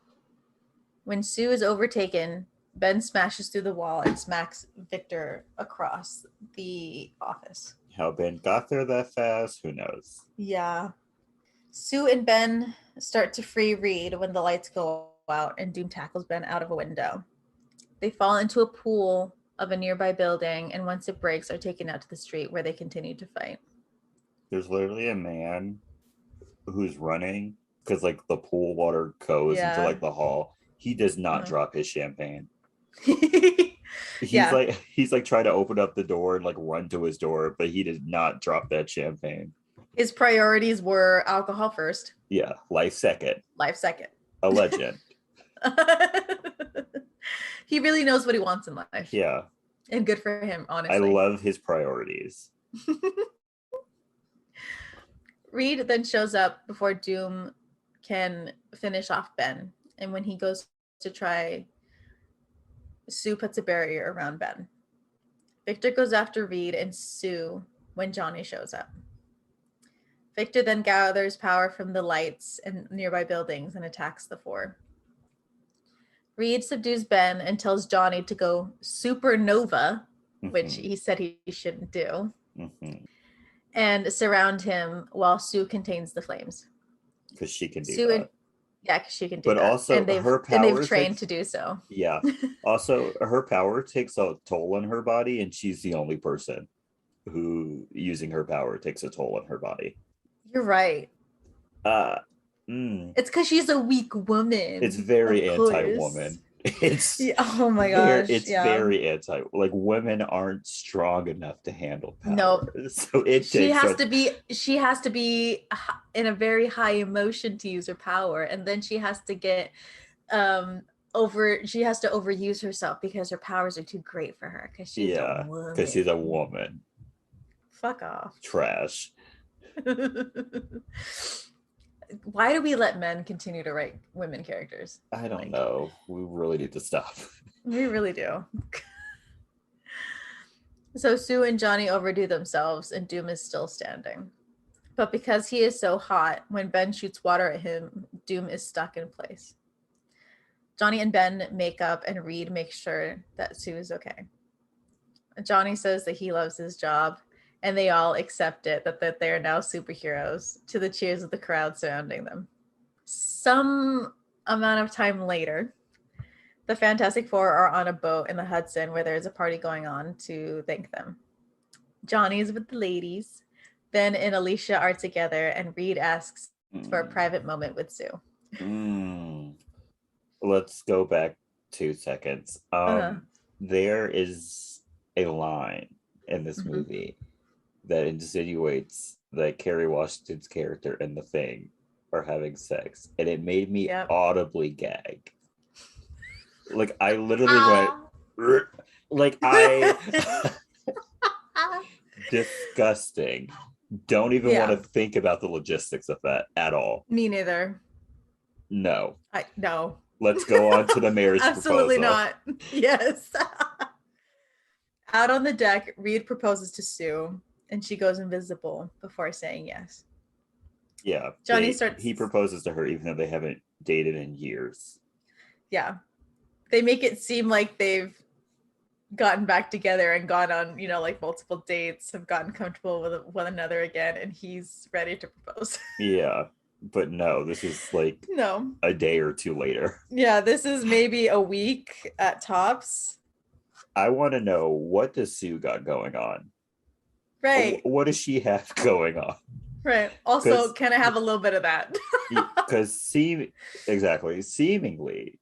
S2: When Sue is overtaken, Ben smashes through the wall and smacks Victor across the office.
S1: How Ben got there that fast, who knows?
S2: Yeah. Sue and Ben start to free Reed when the lights go out and Doom tackles Ben out of a window. They fall into a pool of a nearby building, and once it breaks, are taken out to the street where they continue to fight.
S1: There's literally a man who's running because like the pool water goes into like the hall. He does not drop his champagne. He's like trying to open up the door and like run to his door, but he did not drop that champagne.
S2: His priorities were alcohol first.
S1: Yeah, life second.
S2: Life second.
S1: A legend.
S2: He really knows what he wants in life.
S1: Yeah.
S2: And good for him, honestly.
S1: I love his priorities.
S2: Reed then shows up before Doom can finish off Ben. And when he goes to try, Sue puts a barrier around Ben. Victor goes after Reed and Sue when Johnny shows up. Victor then gathers power from the lights and nearby buildings and attacks the four. Reed subdues Ben and tells Johnny to go supernova, which he said he shouldn't do, and surround him while Sue contains the flames.
S1: Because she can do that.
S2: Yeah, because she can do that.
S1: But also,
S2: and they've trained to do so.
S1: Yeah. Also, her power takes a toll on her body, and she's the only person who, using her power, takes a toll on her body.
S2: You're right. It's because she's a weak woman.
S1: It's very anti-woman. It's
S2: oh my gosh.
S1: It's very anti. Like women aren't strong enough to handle power.
S2: No.
S1: So
S2: she has to be in a very high emotion to use her power, and then she has to get she has to overuse herself because her powers are too great for her because she's a woman.
S1: Because she's a woman.
S2: Fuck off.
S1: Trash.
S2: why do we let men continue to write women characters?
S1: I don't
S2: Like,
S1: know. We really need to stop.
S2: we really do. So Sue and Johnny overdo themselves, and Doom is still standing. But because he is so hot, when Ben shoots water at him, Doom is stuck in place. Johnny and Ben make up, and Reed makes sure that Sue is okay. Johnny says that he loves his job, and they all accept it, that they are now superheroes, to the cheers of the crowd surrounding them. Some amount of time later, the Fantastic Four are on a boat in the Hudson where there's a party going on to thank them. Johnny's with the ladies. Ben and Alicia are together, and Reed asks for a private moment with Sue.
S1: Let's go back 2 seconds. There is a line in this movie that insinuates that Kerry Washington's character and the Thing are having sex, and it made me audibly gag. Like, I literally went, like, disgusting. Don't even want to think about the logistics of that at all.
S2: Me neither.
S1: No.
S2: No.
S1: Let's go on to the marriage
S2: Absolutely
S1: proposal.
S2: Not. Yes. Out on the deck, Reed proposes to Sue, and she goes invisible before saying yes.
S1: Yeah. He proposes to her even though they haven't dated in years.
S2: Yeah. They make it seem like they've gotten back together and gone on, like multiple dates, have gotten comfortable with one another again, and he's ready to propose.
S1: Yeah. But no, this is like a day or two later.
S2: Yeah, this is maybe a week at tops.
S1: I want to know, what does Sue got going on?
S2: Right.
S1: What does she have going on?
S2: Right. Also, can I have a little bit of that?
S1: Because seemingly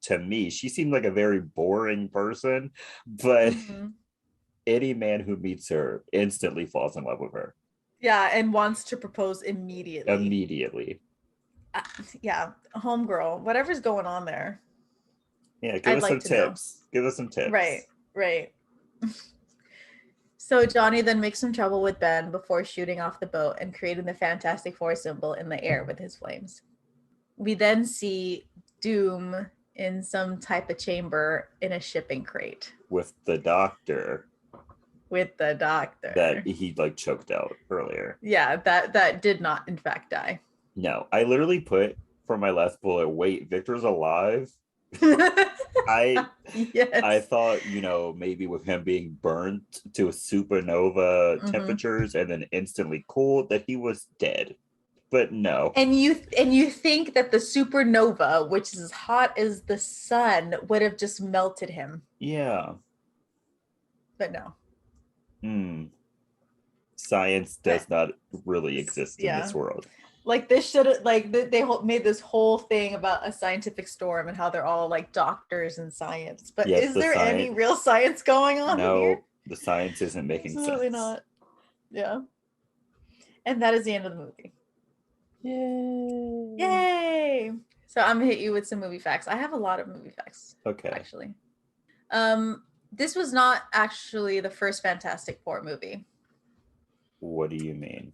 S1: to me, she seemed like a very boring person, but any man who meets her instantly falls in love with her.
S2: Yeah, and wants to propose immediately. Yeah, homegirl, whatever's going on there.
S1: Yeah, give us some tips. Give us some tips.
S2: Right. So Johnny then makes some trouble with Ben before shooting off the boat and creating the Fantastic Four symbol in the air with his flames. We then see Doom in some type of chamber in a shipping crate.
S1: With the doctor.
S2: That
S1: he choked out earlier.
S2: Yeah, that did not in fact die.
S1: No, I literally put for my last bullet, wait, Victor's alive? I thought, maybe with him being burnt to supernova temperatures and then instantly cooled, that he was dead. But no.
S2: And you think that the supernova, which is as hot as the sun, would have just melted him.
S1: Yeah.
S2: But no.
S1: Science does not really exist in this world.
S2: Like, this should have, they made this whole thing about a scientific storm and how they're all like doctors in science. But is there any real science going on here?
S1: No, the science isn't making sense.
S2: Absolutely not. Yeah. And that is the end of the movie. Yay! So I'm gonna hit you with some movie facts. I have a lot of movie facts.
S1: Okay.
S2: Actually. This was not actually the first Fantastic Four movie.
S1: What do you mean?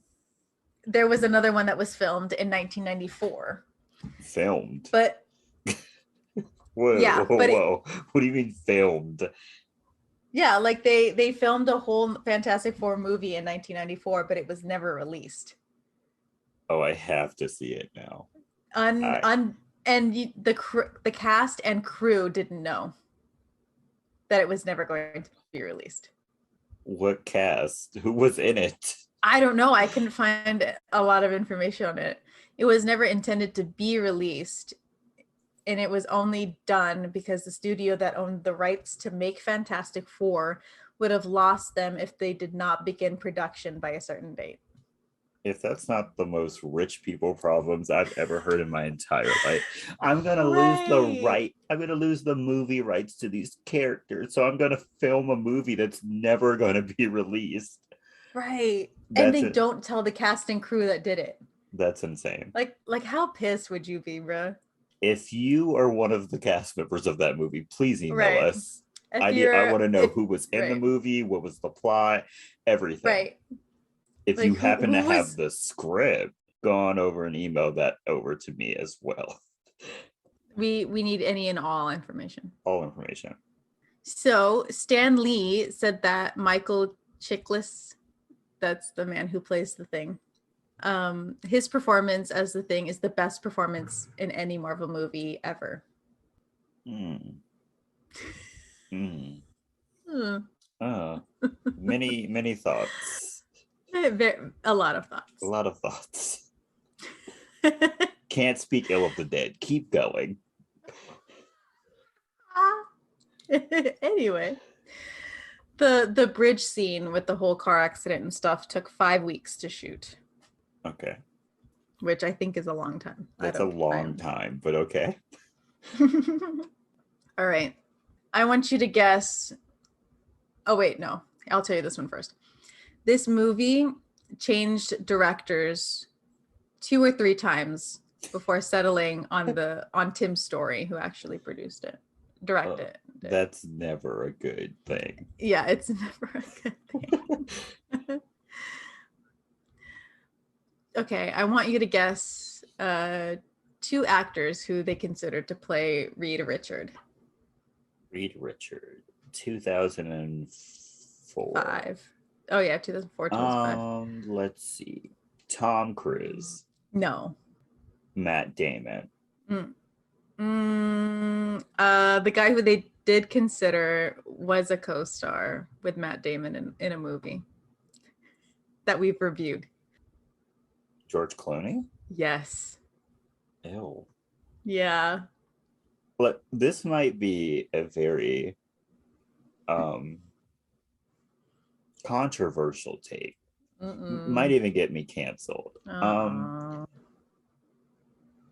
S2: There was another one that was filmed in 1994.
S1: Filmed?
S2: But
S1: whoa. What do you mean filmed?
S2: Yeah, like they filmed a whole Fantastic Four movie in 1994, but it was never released.
S1: Oh, I have to see it now.
S2: The cast and crew didn't know that it was never going to be released.
S1: What cast? Who was in it?
S2: I don't know. I couldn't find a lot of information on it. It was never intended to be released, and it was only done because the studio that owned the rights to make Fantastic Four would have lost them if they did not begin production by a certain date.
S1: If that's not the most rich people problems I've ever heard in my entire life. I'm going to lose the movie rights to these characters. So I'm going to film a movie that's never going to be released.
S2: Right. And they don't tell the cast and crew that did it.
S1: That's insane.
S2: Like how pissed would you be, bro?
S1: If you are one of the cast members of that movie, please email us. I want to know who was in the movie, what was the plot, everything.
S2: Right.
S1: If you happen to have the script, gone over and emailed that over to me as well.
S2: We need any and all information.
S1: All information.
S2: So Stan Lee said that Michael Chiklis, that's the man who plays the Thing, his performance as the Thing is the best performance in any Marvel movie ever.
S1: Many thoughts.
S2: A lot of thoughts.
S1: A lot of thoughts. Can't speak ill of the dead. Keep going.
S2: Anyway, the bridge scene with the whole car accident and stuff took 5 weeks to shoot.
S1: Okay.
S2: Which I think is a long time.
S1: That's a long time, but okay.
S2: All right. I want you to guess. Oh, wait, no. I'll tell you this one first. This movie changed directors 2 or 3 times before settling on Tim Story, who actually produced it, directed it.
S1: That's never a good thing.
S2: Yeah, it's never a good thing. Okay, I want you to guess 2 actors who they considered to play Reed Richard.
S1: Reed Richard, 2004.
S2: 5. Oh yeah, 2004, 2005.
S1: Let's see. Tom Cruise.
S2: No.
S1: Matt Damon.
S2: The guy who they did consider was a co-star with Matt Damon in a movie that we've reviewed.
S1: George Clooney?
S2: Yes.
S1: Ew.
S2: Yeah.
S1: But this might be a very controversial take. Might even get me canceled.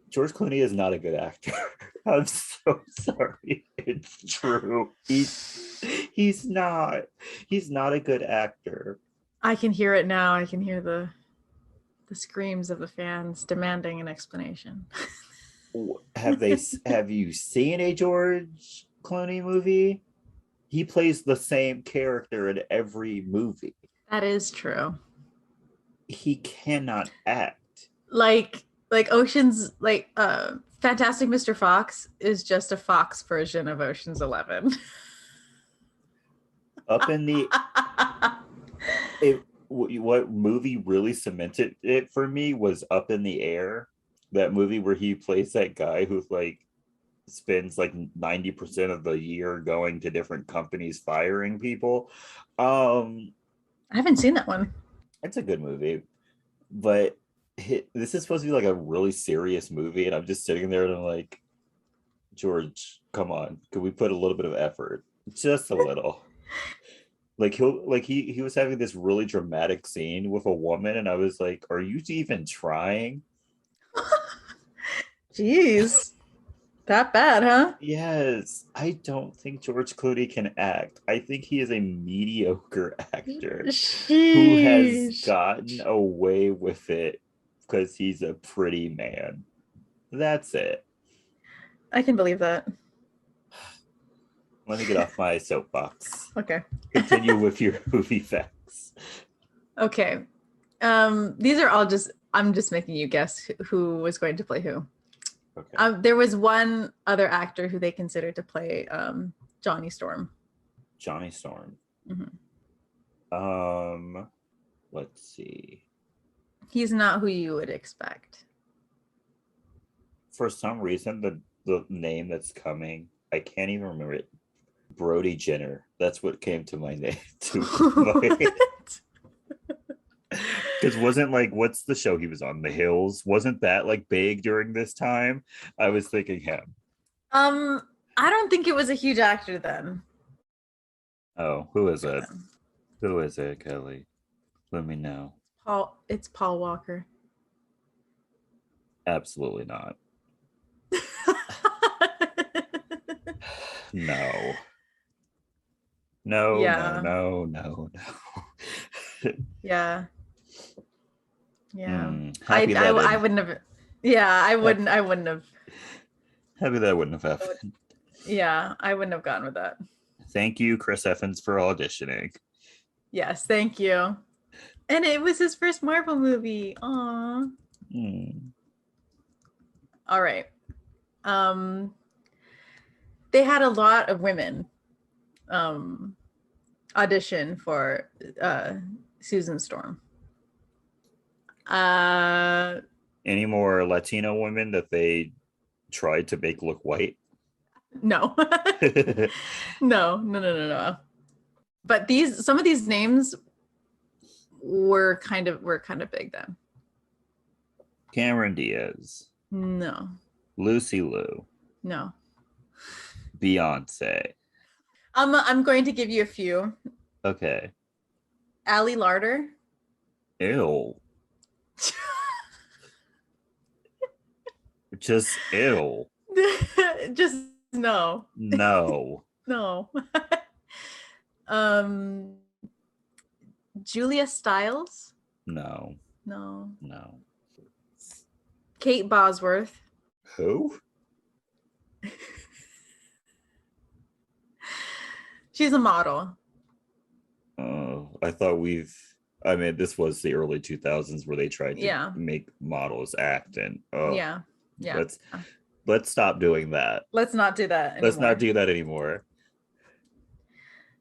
S1: George Clooney is not a good actor. I'm so sorry. It's true. He's not a good actor.
S2: I can hear it now. I can hear the screams of the fans demanding an explanation.
S1: Have you seen a George Clooney movie? He plays the same character in every movie.
S2: That is true.
S1: He cannot act.
S2: Like Ocean's, Fantastic Mr. Fox is just a Fox version of Ocean's 11.
S1: Up in the what movie really cemented it for me was Up in the Air. That movie where he plays that guy who spends 90% of the year going to different companies firing people.
S2: I haven't seen that one.
S1: It's a good movie, but this is supposed to be a really serious movie, and I'm just sitting there and I'm like, George, come on, could we put a little bit of effort, just a little? He was having this really dramatic scene with a woman, and I was like, are you even trying?
S2: Jeez, that bad, huh?
S1: Yes, I don't think George Clooney can act. I think he is a mediocre actor.
S2: Sheesh.
S1: Who has gotten away with it because he's a pretty man. That's it.
S2: I can believe that.
S1: Let me get off my soapbox.
S2: Okay.
S1: Continue with your movie facts.
S2: Okay. These are all I'm just making you guess who was going to play who. Okay. There was one other actor who they considered to play Johnny Storm.
S1: Johnny Storm.
S2: Mm-hmm.
S1: Let's see.
S2: He's not who you would expect.
S1: For some reason, the name that's coming, I can't even remember it. Brody Jenner. That's what came to my name. Because wasn't what's the show he was on? The Hills? Wasn't that big during this time? I was thinking him.
S2: I don't think it was a huge actor then.
S1: Oh, who is it? Who is it, Kelly? Let me know.
S2: It's Paul Walker.
S1: Absolutely not. No. No, yeah. No.
S2: Yeah. I wouldn't have. Yeah, I wouldn't have.
S1: Happy that wouldn't have happened.
S2: Yeah, I wouldn't have gone with that.
S1: Thank you, Chris Evans, for auditioning.
S2: Yes, thank you. And it was his first Marvel movie. Aww. All right. They had a lot of women audition for Susan Storm.
S1: Any more Latino women that they tried to make look white?
S2: No. No. But some of these names were kind of big then.
S1: Cameron Diaz.
S2: No.
S1: Lucy Liu.
S2: No.
S1: Beyonce.
S2: I'm going to give you a few.
S1: Okay.
S2: Ali Larder.
S1: Ew. Just ew.
S2: Just no.
S1: No.
S2: No. Julia Stiles.
S1: No.
S2: No.
S1: No.
S2: Kate Bosworth.
S1: Who?
S2: She's a model.
S1: Oh, I mean, this was the early 2000s where they tried to make models act, and
S2: yeah.
S1: Let's stop doing that.
S2: Let's not do that anymore.
S1: Let's not do that anymore.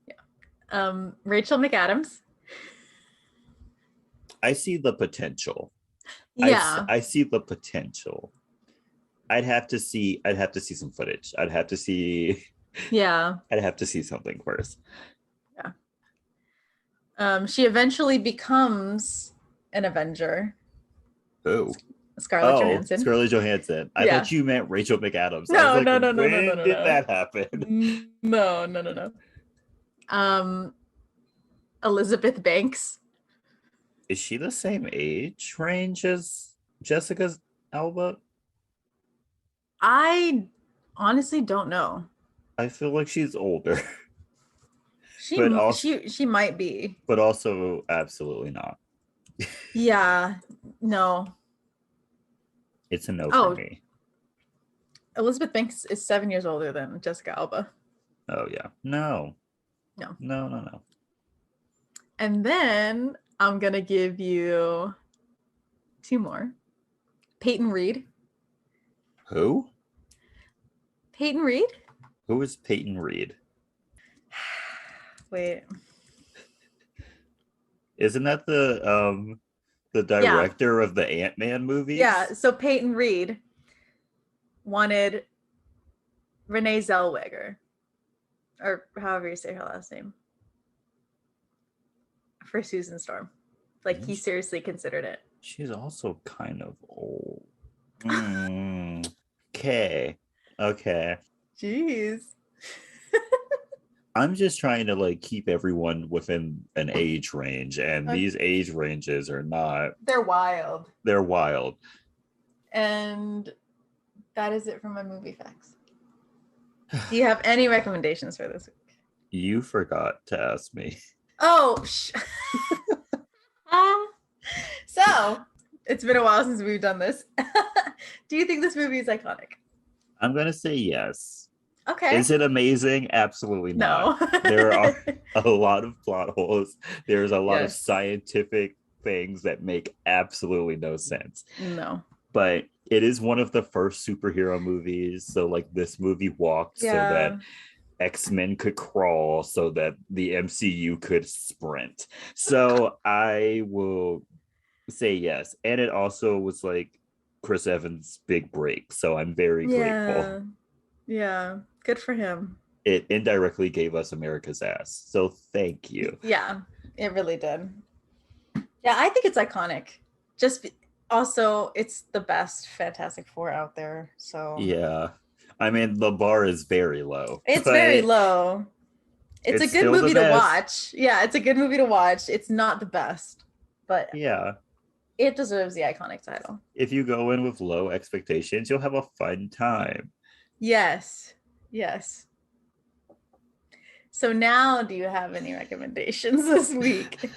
S2: Yeah. Rachel McAdams.
S1: I see the potential.
S2: Yeah.
S1: I see the potential. I'd have to see some footage. I'd have to see something first.
S2: Yeah. She eventually becomes an Avenger.
S1: Who?
S2: Scarlett Johansson.
S1: Scarlett Johansson. I thought you meant Rachel McAdams.
S2: No,
S1: when did that happen?
S2: No. Elizabeth Banks.
S1: Is she the same age range as Jessica Alba?
S2: I honestly don't know.
S1: I feel like she's older.
S2: She might be.
S1: But also absolutely not.
S2: Yeah. No.
S1: It's a no for me.
S2: Elizabeth Banks is 7 years older than Jessica Alba.
S1: Oh yeah. No.
S2: No. And then I'm gonna give you 2 more. Peyton Reed.
S1: Who?
S2: Peyton Reed?
S1: Who is Peyton Reed?
S2: Wait.
S1: Isn't that the director of the Ant-Man movies?
S2: Yeah, so Peyton Reed wanted Renee Zellweger, or however you say her last name, for Susan Storm. Like, he seriously considered it.
S1: She's also kind of old. Okay.
S2: Jeez.
S1: I'm just trying to keep everyone within an age range, and these age ranges are not.
S2: They're wild.
S1: They're wild.
S2: And that is it for my movie facts. Do you have any recommendations for this week?
S1: You forgot to ask me.
S2: Oh, so it's been a while since we've done this. Do you think this movie is iconic?
S1: I'm gonna say yes.
S2: Okay.
S1: Is it amazing? Absolutely not. No. There are a lot of plot holes. There's a lot of scientific things that make absolutely no sense.
S2: No.
S1: But it is one of the first superhero movies. So this movie walked so that X-Men could crawl, so that the MCU could sprint. So I will say yes. And it also was Chris Evans' big break. So I'm very grateful.
S2: Yeah. Good for him.
S1: It indirectly gave us America's ass. So thank you.
S2: Yeah, it really did. Yeah, I think it's iconic. Also, it's the best Fantastic Four out there. So
S1: yeah. I mean, the bar is very low.
S2: It's very low. It's a good movie to watch. Yeah, it's a good movie to watch. It's not the best, but
S1: yeah,
S2: it deserves the iconic title.
S1: If you go in with low expectations, you'll have a fun time.
S2: Yes. So now, do you have any recommendations this week?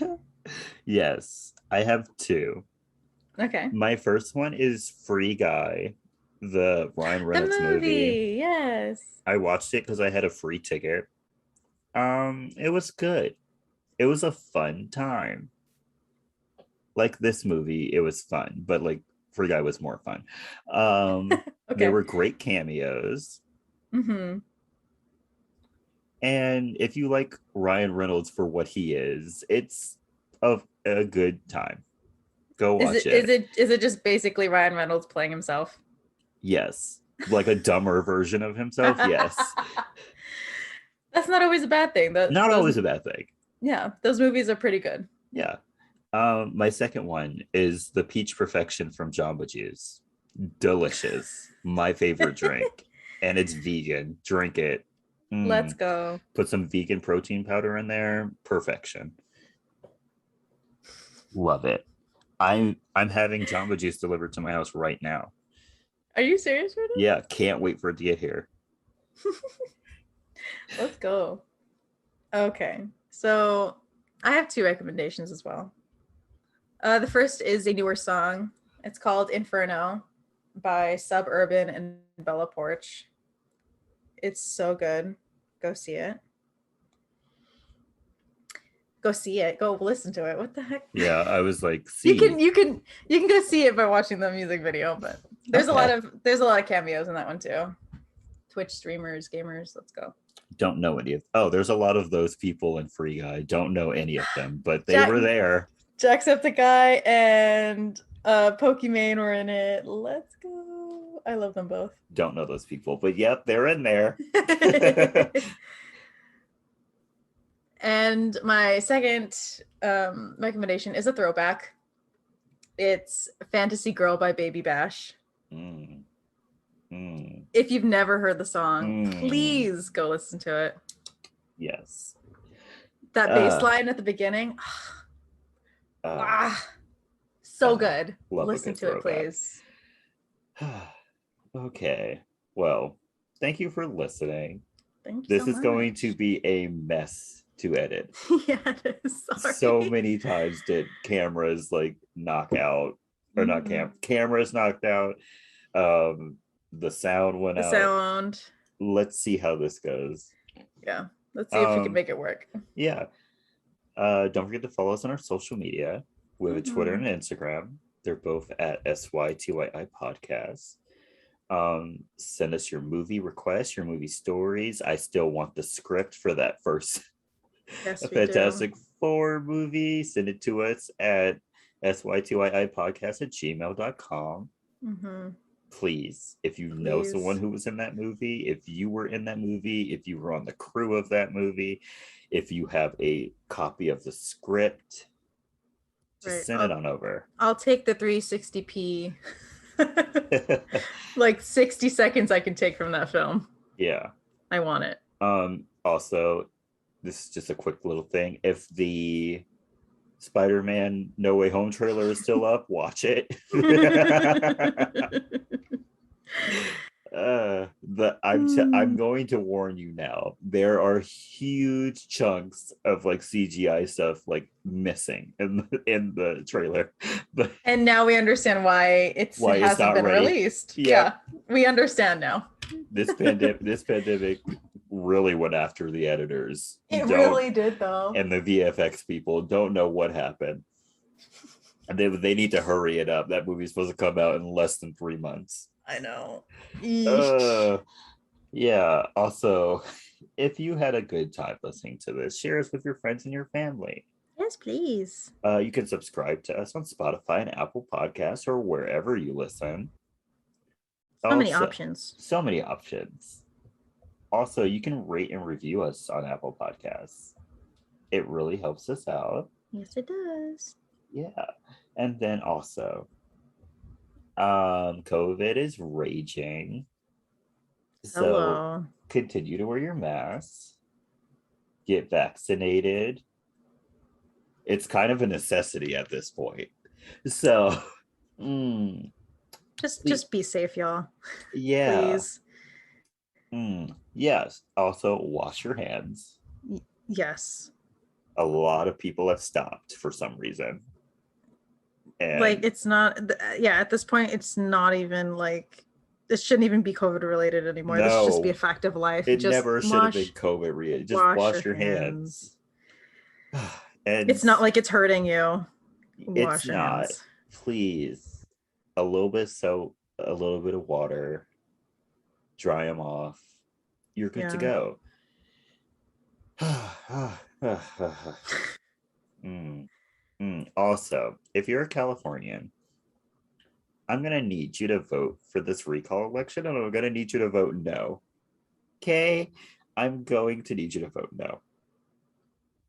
S1: Yes, I have 2.
S2: Okay.
S1: My first one is Free Guy, the Ryan Reynolds movie.
S2: Yes.
S1: I watched it because I had a free ticket. It was good. It was a fun time. Like this movie, it was fun, but Free Guy was more fun. There
S2: Okay.
S1: were great cameos.
S2: Mm-hmm.
S1: And if you like Ryan Reynolds for what he is, it's a good time. Go
S2: Is
S1: watch
S2: it is
S1: it.
S2: it is it just basically Ryan Reynolds playing himself?
S1: Yes. Like a dumber version of himself. Yes.
S2: That's not always a bad thing.
S1: Not
S2: Those
S1: always a bad thing.
S2: yeah, those movies are pretty good.
S1: Yeah. My second one is the Peach Perfection from Jamba Juice. Delicious. My favorite drink. And it's vegan. Drink it.
S2: Let's go.
S1: Put some vegan protein powder in there. Perfection. Love it. I'm having Jamba Juice delivered to my house right now.
S2: Are you serious right now?
S1: Yeah, can't wait for it to get here.
S2: Let's go. Okay. So I have two recommendations as well. The first is a newer song. It's called Inferno by Suburban and Bella Porch. It's so good. Go see it. Go see it. Go listen to it. What the heck?
S1: Yeah, I was like, see.
S2: You can go see it by watching the music video, but there's a lot of cameos in that one too. Twitch streamers, gamers, let's go.
S1: Don't know any of. Oh, there's a lot of those people in Free Guy. Don't know any of them, but they were there.
S2: Jacksepticeye and Pokimane were in it. Let's go. I love them both.
S1: Don't know those people, but yep, they're in there.
S2: And my second recommendation is a throwback. It's Fantasy Girl by Baby Bash. If you've never heard the song, please go listen to it.
S1: Yes.
S2: That bass line at the beginning. So good. Listen to it, please.
S1: Okay. Well, thank you for listening.
S2: Thank you.
S1: This is going to be a mess to edit.
S2: Yeah, it is. Sorry.
S1: So many times did cameras like knock out, or not cameras knocked out. The sound went out.
S2: Sound.
S1: Let's see how this goes.
S2: Yeah. Let's see if we can make it work.
S1: Yeah. Don't forget to follow us on our social media. We have a Twitter and Instagram. They're both at SYTYI Podcast. Send us your movie requests, your movie stories. I still want the script for that first Fantastic Four movie. Send it to us at sytyiipodcast@gmail.com. Please, if you know someone who was in that movie, if you were in that movie, if you were on the crew of that movie, if you have a copy of the script, just send it on over.
S2: I'll take the 360p. Like 60 seconds I can take from that film.
S1: Yeah.
S2: I want it.
S1: Also, this is just a quick little thing. If the Spider-Man No Way Home trailer is still up, watch it. I'm going to warn you now. There are huge chunks of like CGI stuff like missing in the trailer. But
S2: and now we understand why it hasn't been released. Yeah, we understand now.
S1: This pandemic really went after the editors.
S2: It really did, though.
S1: And the VFX people don't know what happened. And they need to hurry it up. That movie's supposed to come out in less than 3 months.
S2: I know.
S1: Yeah. Also, if you had a good time listening to this, share us with your friends and your family.
S2: Yes, please.
S1: You can subscribe to us on Spotify and Apple Podcasts or wherever you listen.
S2: So many options.
S1: So many options. Also, you can rate and review us on Apple Podcasts. It really helps us out.
S2: Yes, it does.
S1: Yeah. And then also, COVID is raging. So continue to wear your mask. Get vaccinated. It's kind of a necessity at this point. So
S2: just be safe, y'all.
S1: Yeah.
S2: Please.
S1: Yes. Also, wash your hands.
S2: Yes.
S1: A lot of people have stopped for some reason. And
S2: like it's not. At this point, it's not even like this shouldn't even be COVID related anymore. This should just be a fact of life.
S1: It never should have been COVID related. Just wash your hands.
S2: And it's not like it's hurting you.
S1: It's not. Please. a little bit of soap, a little bit of water, dry them off. You're good to
S2: Yeah.
S1: go. Mm, Also, if you're a Californian, I'm gonna need you to vote for this recall election, and I'm gonna need you to vote no. Okay, I'm going to need you to vote no.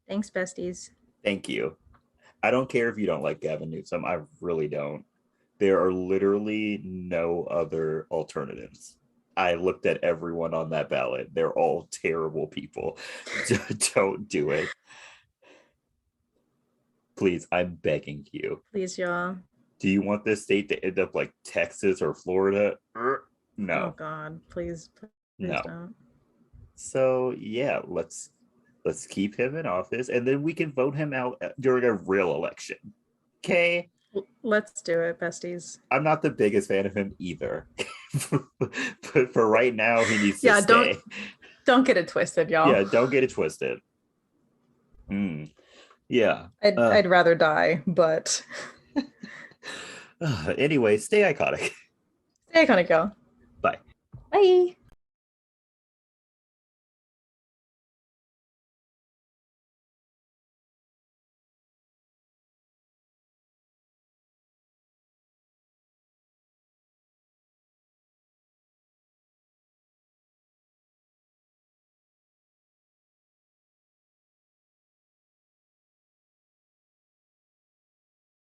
S2: Thanks, besties.
S1: Thank you. I don't care if you don't like Gavin Newsom. I really don't. There are literally no other alternatives. I looked at everyone on that ballot. They're all terrible people. Don't do it. Please, I'm begging you.
S2: Please, y'all.
S1: Do you want this state to end up like Texas or Florida?
S2: Oh
S1: No,
S2: God, please, please
S1: no.
S2: don't.
S1: So yeah, let's keep him in office, and then we can vote him out during a real election. Okay.
S2: Let's do it, besties.
S1: I'm not the biggest fan of him either. But for right now, he needs to
S2: Yeah,
S1: stay.
S2: don't get it twisted, y'all.
S1: Yeah, don't get it twisted. Mm, yeah.
S2: I'd rather die, but
S1: Anyway, stay iconic.
S2: stay iconic, y'all.
S1: Bye.
S2: Bye.